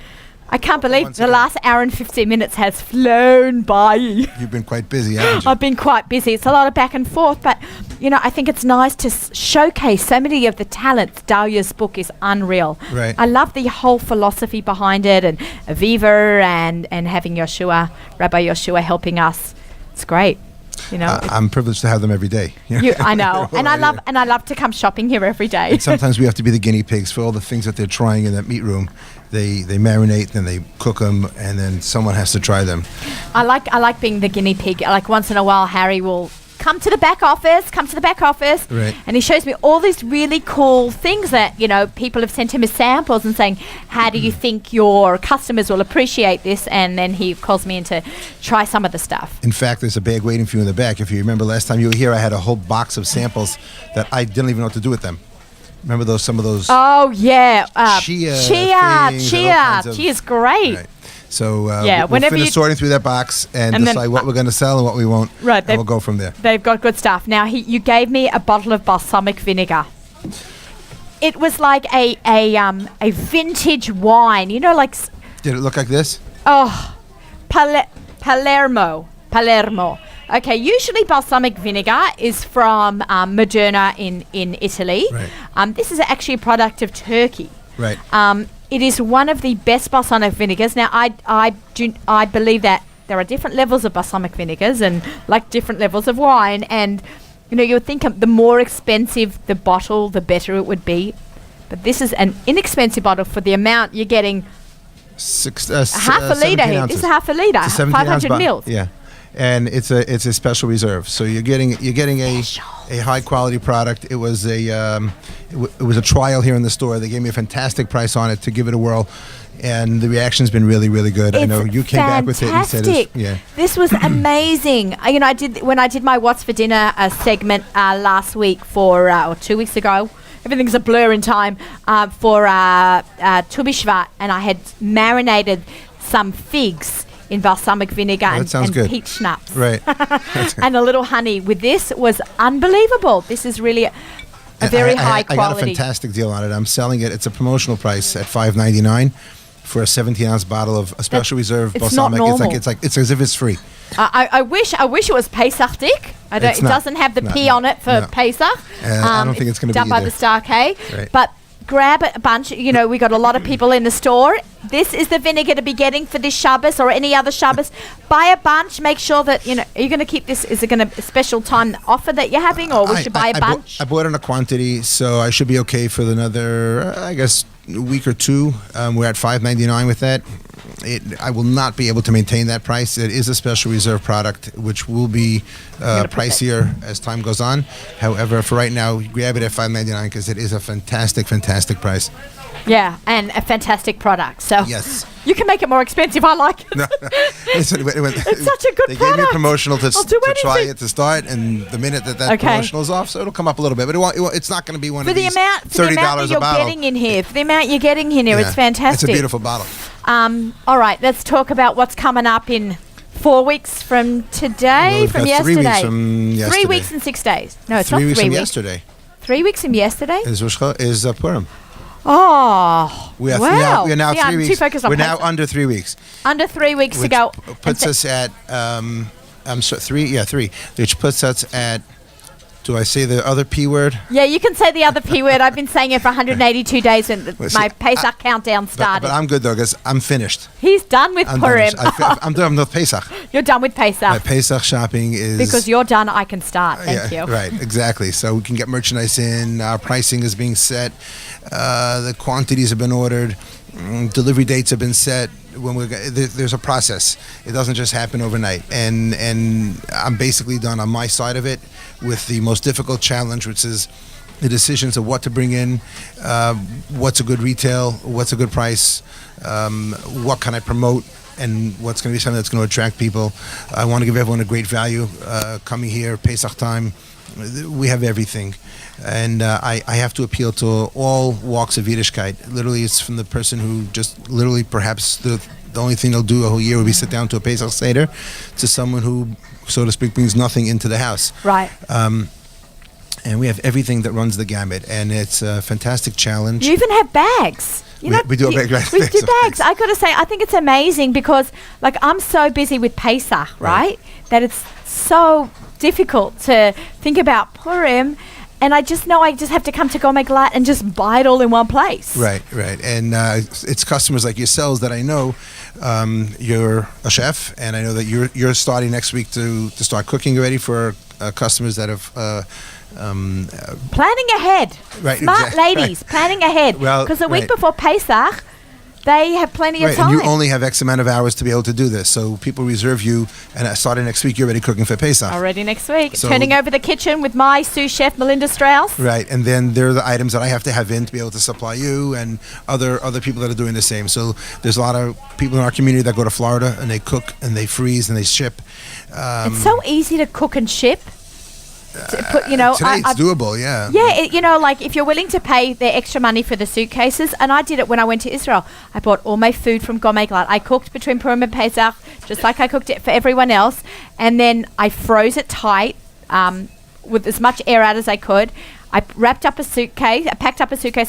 I can't believe Once the again. last hour and 15 minutes has flown by. you've been quite busy, haven't you? I've been quite busy. It's a lot of back and forth, but I think it's nice to showcase so many of the talents. Dalia's book is unreal. Right. I love the whole philosophy behind it, and Aviva and having Rabbi Yoshua helping us. It's great. I'm privileged to have them every day. I know, and I Well, love to come shopping here every day. And sometimes we have to be the guinea pigs for all the things that they're trying in that meat room. They marinate, then they cook them, and then someone has to try them. I like being the guinea pig. Like once in a while, Harry will come to the back office, Right. and he shows me all these really cool things that people have sent him as samples and saying, how do you think your customers will appreciate this? And then he calls me in to try some of the stuff. In fact, there's a bag waiting for you in the back. If you remember last time you were here, I had a whole box of samples that I didn't even know what to do with them. Remember some of those? Oh yeah, Chia chia things and all kinds of- is great. Right. So Yeah, we'll whenever finish you- sorting through that box and And then- decide what we're going to sell and what we won't. Right, And we'll go from there. They've got good stuff. Now you gave me a bottle of balsamic vinegar. It was like a vintage wine, like Did it look like this? Palermo. Okay, usually balsamic vinegar is from Moderna in Italy. Right. This is actually a product of Turkey. Right. It is one of the best balsamic vinegars. Now, I believe that there are different levels of balsamic vinegars and like different levels of wine. And, you would think the more expensive the bottle, the better it would be. But this is an inexpensive bottle for the amount you're getting. Half a litre here. This is half a litre, It's a 17 ounce 500 bottle. mils. Yeah, and it's a special reserve. So you're getting a high quality product. It was it was a trial here in the store. They gave me a fantastic price on it to give it a whirl, and the reaction's been really, really good. I know you came back with it and said, This was amazing. When I did my What's for Dinner segment last week or 2 weeks ago. Everything's a blur in time for Tu B'Shvat, and I had marinated some figs in balsamic vinegar that sounds and good. peach schnapps. Right. And a little honey. With this was unbelievable. This is really a very high I got a quality. fantastic deal on it. I'm selling it. It's a promotional price at $5.99 for a 17-ounce bottle of a special reserve it's not balsamic. normal. It's as if it's free. I wish it was Pesach Dick. It's It not. doesn't have the No, P no, on it for no. Pesach. I don't think it's gonna be done by either. the Star K. Right. But grab a bunch. You know, we got a lot of people in the store. This is the vinegar to be getting for this Shabbos or any other Shabbos. Buy a bunch. Make sure that, you know, are you going to keep this? Is it going to a special time offer that you're having, or we should buy a bunch? I bought in a quantity, so I should be okay for another, I guess, week or two. We're at $5.99 with that. I will not be able to maintain that price. It is a special reserve product, which will be pricier as time goes on. However, for right now, grab it at $5.99 because it is a fantastic, fantastic price. Yeah, and a fantastic product. So Yes. you can make it more expensive. I like it. No, it's such a good They They gave me a product. promotional to I'll do try anything. it to start, and the minute that Okay. promotional is off, so it'll come up a little bit. But it's not going to be one For of the these amount $30 that a you're bottle. getting in here, for the amount you're getting in here, Yeah. it's fantastic. It's a beautiful bottle. All right, let's talk about what's coming up in 4 weeks from today, Well, from that's 3 yesterday. weeks from 3 yesterday. weeks and 6 days. No, it's 3 not weeks 3 from weeks. yesterday 3 weeks from yesterday? is Purim. Oh, We are, wow. we are now See, 3 I'm weeks. too focused on We're now Pesach. under 3 weeks. Under 3 weeks to Which go. puts And us at three. Which puts us at. Do I say the other P word? yeah, you can say the other P word. I've been saying it for 182 days when Well, see, my Pesach countdown started. But I'm good though, because I'm finished. He's done with I'm Purim. done. I'm done with Pesach. You're done with My Pesach. Pesach shopping is Because you're done, I can start. Thank you. Right, exactly. So we can get merchandise in. Our pricing is being set. The quantities have been ordered. Delivery dates have been set. There's a process. It doesn't just happen overnight. And I'm basically done on my side of it with the most difficult challenge, which is the decisions of what to bring in, what's a good retail, what's a good price, what can I promote, and what's going to be something that's going to attract people. I want to give everyone a great value coming here, Pesach time. We have everything. And I have to appeal to all walks of Yiddishkeit. Literally, it's from the person who just literally perhaps the only thing they'll do a whole year would be sit down to a Pesach Seder, to someone who, so to speak, brings nothing into the house. Right. And we have everything that runs the gamut. And it's a fantastic challenge. You even have bags. We do a bag, right? We do Bags of bags. I got to say, I think it's amazing because, like, I'm so busy with Pesach, right? That it's so difficult to think about Purim. And I just know I just have to come to Gourmet Glatt and just buy it all in one place. Right. And it's customers like yourselves that I know. You're a chef, and I know that you're starting next week to start cooking already for customers that have... Planning ahead. Right, Smart exactly. ladies, planning ahead. Well, Because the week right. before Pesach, they have plenty of Right, time. and you only have X amount of hours to be able to do this. So people reserve you, and starting next week, you're already cooking for Pesach. Already next week. So- Turning over the kitchen with my sous chef, Melinda Strauss. Right, and then there are the items that I have to have in to be able to supply you and other people that are doing the same. So there's a lot of people in our community that go to Florida and they cook and they freeze and they ship. It's so easy to cook and ship. To put, Today it's doable, yeah. Yeah, like if you're willing to pay the extra money for the suitcases, and I did it when I went to Israel. I bought all my food from Gourmet Glatt. I cooked between Purim and Pesach, just like I cooked it for everyone else, and then I froze it tight with as much air out as I could. I packed up a suitcase.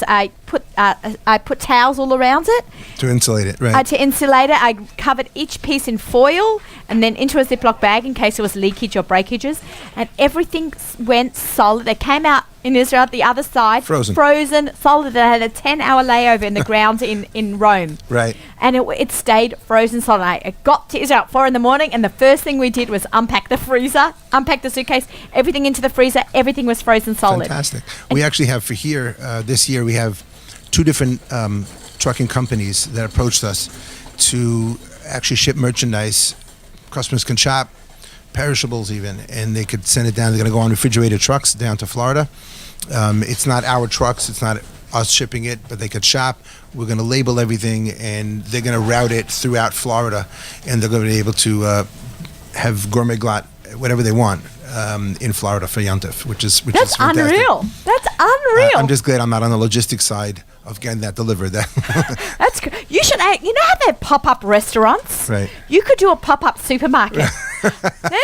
I put towels all around it. To insulate it, right. To insulate it, I covered each piece in foil and then into a Ziploc bag in case there was leakage or breakages. And everything went solid. They came out in Israel the other side. Frozen, solid. I had a 10-hour layover in the ground in Rome. Right. And it stayed frozen solid. I got to Israel at 4 a.m. and the first thing we did was unpack the freezer, unpack the suitcase, everything into the freezer. Everything was frozen solid. Fantastic. We actually have for here, this year, we have 2 different trucking companies that approached us to actually ship merchandise. Customers can shop, perishables even, and they could send it down. They're going to go on refrigerated trucks down to Florida. It's not our trucks. It's not us shipping it, but they could shop. We're going to label everything, and they're going to route it throughout Florida, and they're going to be able to have Gourmet Glatt, whatever they want, in Florida for Yontif, which is That's fantastic. unreal. That's unreal. I'm just glad I'm not on the logistics side of getting that delivered. You should you know how they have pop-up restaurants? Right. You could do a pop-up supermarket. There's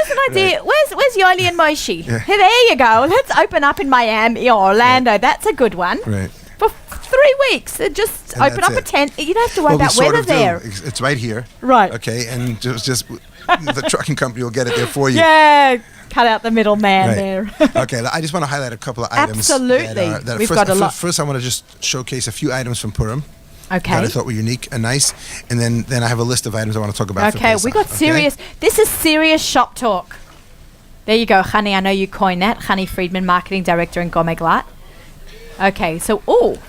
an idea. Where's Yoli and Moishi? Hey, there you go. Let's open up in Miami or Orlando. That's a good one. Right. For 3 weeks. Just And open that's up a it. tent. You don't have to worry Well, we about sort weather of do. there. It's right here. Right. Okay, and just the trucking company will get it there for you. Yeah. Cut out the middleman there. Okay, I just want to highlight a couple of items. Absolutely. That We've first, got a lot. First, I want to just showcase a few items from Purim that I Okay. thought were unique and nice, and then I have a list of items I want to talk about. for Okay, Pesach, we got okay? serious. This is serious shop talk. There you go, Chani. I know you coined that. Chani Friedman, Marketing Director in Gourmet Glatt. Okay, so,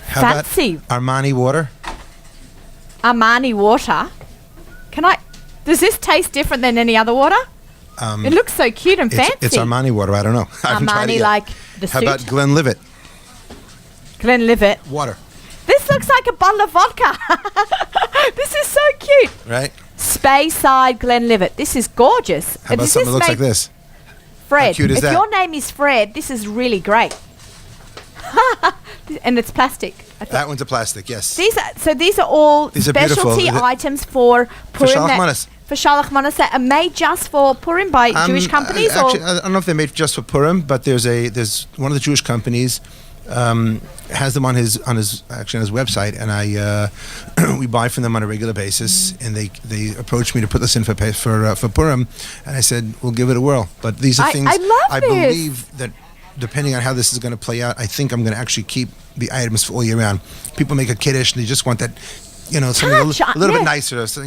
How fancy. about Armani water? Armani water. Does this taste different than any other water? It looks so cute and fancy. It's Armani water. I don't know. I haven't tried it Armani, yet. like the How suit. about Glenlivet Glenlivet. water? This looks like a bottle of vodka. This is so cute. Right? Speyside Glenlivet. This is gorgeous. How about Does something that looks make- like this? Fred, How cute is if that? your name is Fred, this is really great. And it's plastic. That one's a plastic. Yes. These are all These are beautiful. specialty items for Purim. Shalach Manas. For Shalach Manas that are made just for Purim by Jewish companies? Actually, I don't know if they're made just for Purim, but there's one of the Jewish companies has them on his website, and we buy from them on a regular basis. And they approached me to put this in for Purim, and I said we'll give it a whirl. But these are things I love this. believe that depending on how this is going to play out, I think I'm going to actually keep the items for all year round. People make a kiddush and they just want that. Something a little bit nicer. So,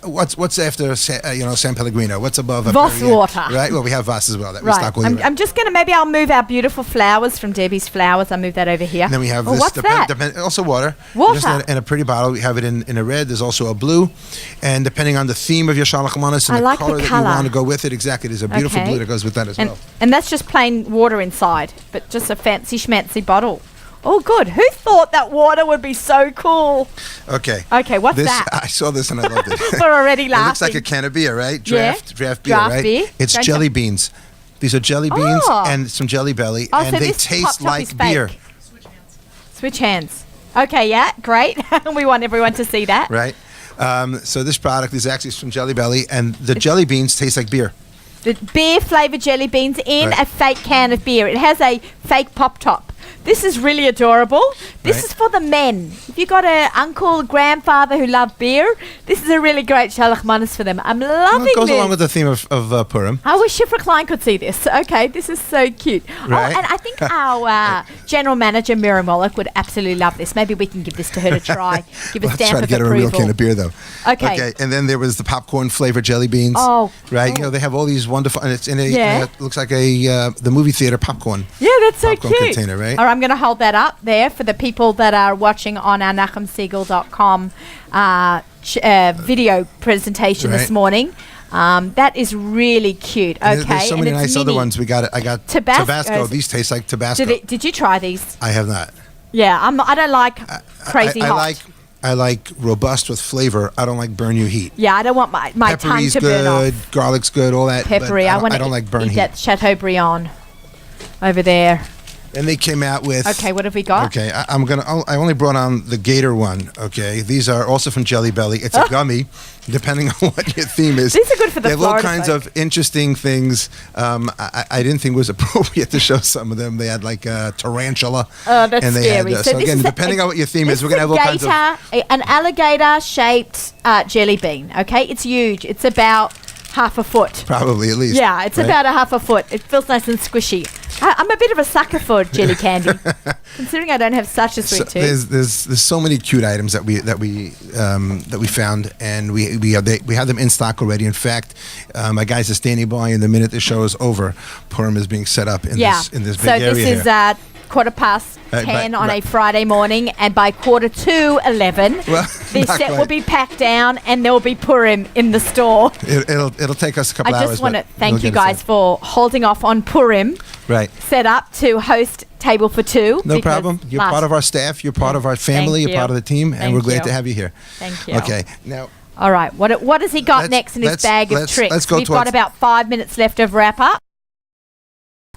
what's after San Pellegrino? What's above Voss water. Right. Well, we have Voss as well. That we Right. stock all year round. I'm just going to, I'll move our beautiful flowers from Debbie's Flowers. I'll move that over here. And then we have this. What's that? Also water. Water. Just in a pretty bottle. We have it in a red. There's also a blue. And depending on the theme of your Shalach Manas and I the like the color that you colour. want to go with it, exactly. There's a beautiful Okay. blue that goes with that as well. And that's just plain water inside, but just a fancy schmancy bottle. Oh, good. Who thought that water would be so cool? Okay. Okay, what's this, that? I saw this and I loved it. We're already laughing. It looks like a can of beer, right? Yeah. Draft beer, Draft right? beer. It's Don't jelly you- beans. These are jelly beans Oh. and some Jelly Belly, Oh, and so they this taste pop top is like fake. beer, Switch hands. Okay, yeah, great. We want everyone to see that. right? So this product is actually from Jelly Belly, and the jelly beans taste like beer. The beer flavored jelly beans in Right. a fake can of beer. It has a fake pop top. This is really adorable. This Right. is for the men. If you've got an uncle, grandfather who love beer, this is a really great Shalach Manas for them. I'm loving Well, it goes this. along with the theme of Purim. I wish Shifra Klein could see this. Okay, this is so cute. Right. Oh, and I think our general manager, Miriam Wallach, would absolutely love this. Maybe we can give this to her to try. Give a Let's stamp try to of get her a real approval. can of beer, though. Okay. And then there was the popcorn flavored jelly beans. Oh, right. cool. They have all these wonderful, and it's in a Yeah. looks like the movie theater popcorn. Yeah, that's so Popcorn cute. container, right? All right, I'm going to hold that up there for the people that are watching on our NachumSiegel.com video presentation this Right. morning. That is really cute. Okay, And there's so many and it's nice other mini. ones. I got Tabascos. These taste like Tabasco. Did you try these? I have not. Yeah, I don't like crazy hot. I like robust with flavor. I don't like burn you heat. Yeah, I don't want my tongue Peppery's to burn good, off. garlic's good, all that. but Peppery. I want don't like burn eat heat. that Chateaubriand over there. And they came out with. Okay, what have we got? Okay, I only brought on the Gator one. Okay, these are also from Jelly Belly. It's a gummy, depending on what your theme is. These are good for the They have all Florida kinds folk. of interesting things. I didn't think it was appropriate to show some of them. They had like a tarantula. Oh, that's and they scary. Had, So so this again, is depending on what your theme is, we're gonna have all kinds of. an alligator-shaped jelly bean. Okay, it's huge. It's about half a foot. Probably at least. Yeah, it's right? about a half a foot. It feels nice and squishy. I'm a bit of a sucker for jelly candy, considering I don't have such a So sweet tooth. there's so many cute items that we found, and we have them in stock already. In fact, my guys are standing by, and the minute the show is over, Purim is being set up in this big so area this is here. 10:15 on a right. Friday morning, and by 11:45, Well, the not set will quite. be packed down, and there will be Purim in the store. It'll take us a couple I hours. just want to but thank we'll you get it guys set. for holding off on Purim, Right. set up to host Table for Two. No because problem. You're last- part of our staff. You're part of our family. Thank You're part you. of the team, and Thank we're glad you. to have you here. Thank you. Okay. Now, All right. What has he got Let's- next in his let's- bag of let's- tricks? let's go We've got towards- about 5 minutes left of wrap up.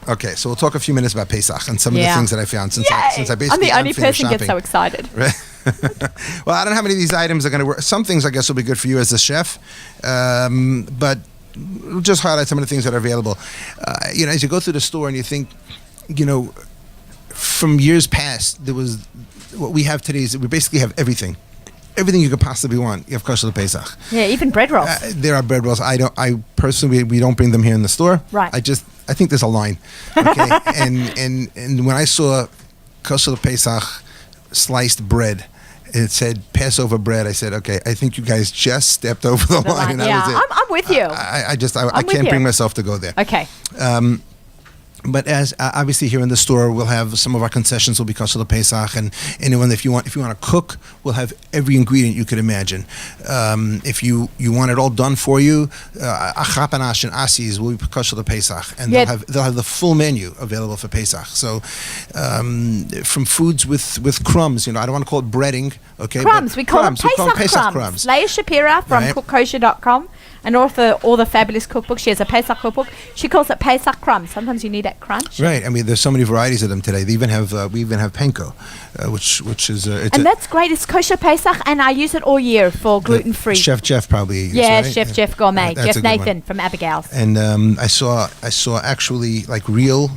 okay. So we'll talk a few minutes about Pesach and some of Yeah. the things that I found since I I'm basically the only unfinished person who gets so shopping. excited. Right. Well, I don't know how many of these items are going to work. Some things, I guess, will be good for you as a chef, but we'll just highlight some of the things that are available. As you go through the store and you think, from years past, there was what we have today is we basically have everything. Everything you could possibly want. You have Kosher Pesach. Yeah, even bread rolls. There are bread rolls. I personally, we don't bring them here in the store. Right. I think there's a line. Okay. and when I saw Kosher Pesach sliced bread, it said Passover bread. I said, okay, I think you guys just stepped over the line. And yeah, that was it. I'm with you. I can't bring myself to go there. Okay. But as obviously here in the store, we'll have some of our concessions will be Kosher Pesach, and anyone if you want to cook, we'll have every ingredient you could imagine. If you want it all done for you, Achapanash and Asis will be Kosher Pesach, and they'll have the full menu available for Pesach. So from foods with crumbs, I don't want to call it breading, okay? Crumbs, we call them Pesach crumbs. Leah Shapira from CookKosher.com. And author all the fabulous cookbooks. She has a Pesach cookbook. She calls it Pesach crumbs. Sometimes you need that crunch. Right. I mean, there's so many varieties of them today. They even have we have panko, which is and that's great. It's kosher Pesach, and I use it all year for gluten free. Chef Jeff probably. Yeah, right? Chef Gourmet. Jeff Nathan from Abigail's. And I saw actually like real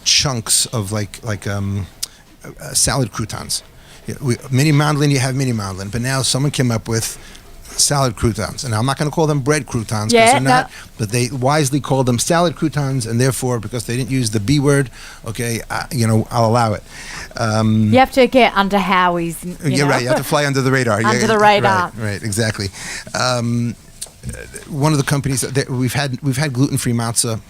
chunks of like salad croutons. Mini mandolin, you have mini mandolin, but now someone came up with salad croutons, and I'm not going to call them bread croutons because they're not, but they wisely called them salad croutons, and therefore because they didn't use the B word, okay, I'll allow it. You have to get under Howie's. You're right. You have to fly under the radar. Under the radar. Right. Exactly. One of the companies that we've had gluten-free matzah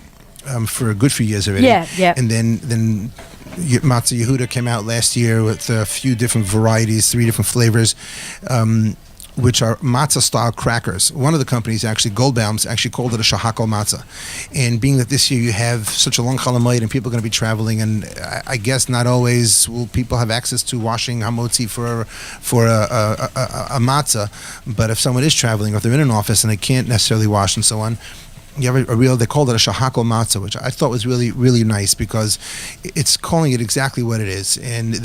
for a good few years already. Yeah. And then Matzah Yehuda came out last year with a few different varieties, 3 different flavors. Which are matzah-style crackers. One of the companies, actually, Goldbaum's, actually called it a shahakal matzah. And being that this year you have such a long chalamayit and people are going to be traveling, and I guess not always will people have access to washing hamotzi for a matzah, but if someone is traveling or if they're in an office and they can't necessarily wash and so on, you have they called it a shahakal matzah, which I thought was really, really nice because it's calling it exactly what it is. And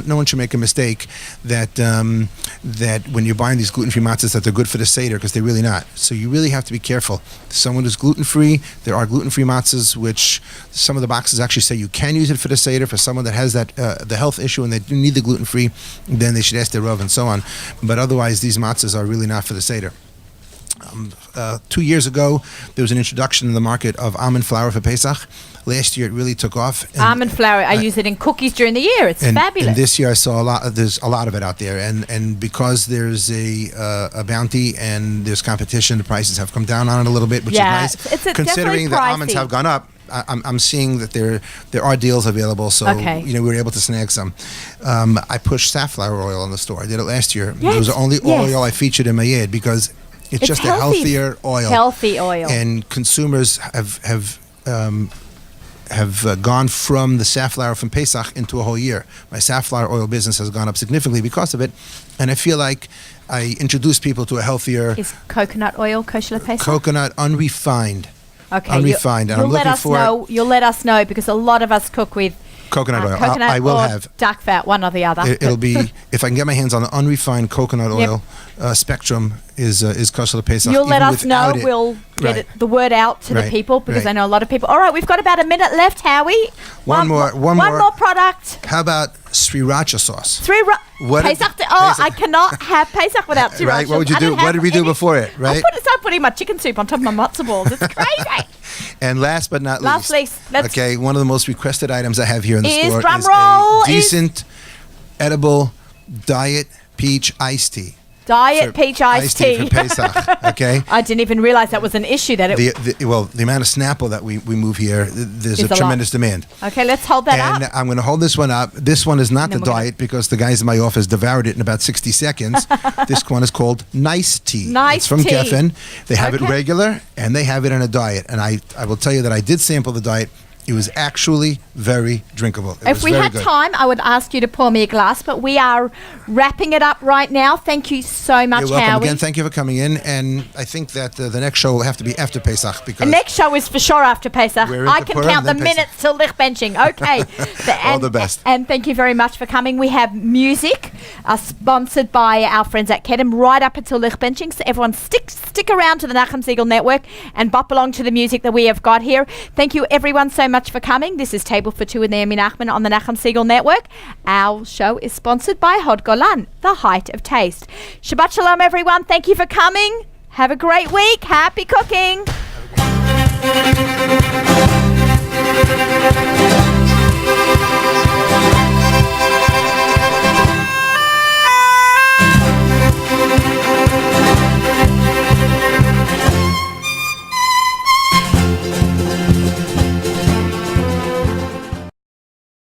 no one should make a mistake that when you're buying these gluten-free matzahs that they're good for the Seder, because they're really not. So you really have to be careful. Someone who's gluten-free, there are gluten-free matzahs, which some of the boxes actually say you can use it for the Seder. For someone that has that the health issue and they do need the gluten-free, then they should ask their Rav and so on. But otherwise, these matzahs are really not for the Seder. 2 years ago, there was an introduction in the market of almond flour for Pesach. Last year, it really took off. Almond flour, I use it in cookies during the year. It's fabulous. And this year, I saw there's a lot of it out there. And because there's a bounty and there's competition, the prices have come down on it a little bit, which is nice. It's considering that almonds have gone up. I'm seeing that there are deals available, so we were able to snag some. I pushed safflower oil in the store. I did it last year. It was the only oil I featured in my ad because it's just a healthier oil. Healthy oil. And consumers have gone from the safflower from Pesach into a whole year. My safflower oil business has gone up significantly because of it, and I feel like I introduced people to a healthier. Is coconut oil kosher Pesach? Coconut unrefined. Okay. Unrefined. And I'm looking for You'll let us know because a lot of us cook with coconut oil. Coconut I will or have duck fat, one or the other. It'll be if I can get my hands on the unrefined coconut oil. Spectrum is Kosher Pesach. You'll let us know. We'll get the word out to the people because I know a lot of people. All right, we've got about a minute left, Howie. One more product. How about sriracha sauce? Pesach. I cannot have Pesach without sriracha. Right. What would you do? What did we do before it? Right. I start putting my chicken soup on top of my matzo balls. It's crazy. And last but not least, one of the most requested items I have here in the store is a decent, edible diet peach iced tea. Diet peach iced tea for Pesach, okay? I didn't even realize that was an issue. The amount of Snapple that we move here, there's a tremendous demand. Okay, let's hold that up. And I'm going to hold this one up. This one is not the diet because the guys in my office devoured it in about 60 seconds. This one is called Nice Tea. It's from Geffen. They have it regular and they have it in a diet. And I will tell you that I did sample the diet. It was actually very drinkable. It If was we very had good. time, I would ask you to pour me a glass, but we are wrapping it up right now. Thank you so much, You're welcome Howie. again. Thank you for coming in. And I think that the next show will have to be after Pesach because The next show is for sure after Pesach. We're into I can Purim, count the then Pesach. minutes till lich benching. Okay. All the best. And thank you very much for coming. We have music sponsored by our friends at Kedem right up until lich benching. So everyone stick around to the Nachum Siegel Network and bop along to the music that we have got here. Thank you everyone so much for coming. This is Table for Two with Naomi Nachman on the Nachum Siegel Network. Our show is sponsored by Hod Golan, the height of taste. Shabbat Shalom everyone. Thank you for coming. Have a great week. Happy cooking.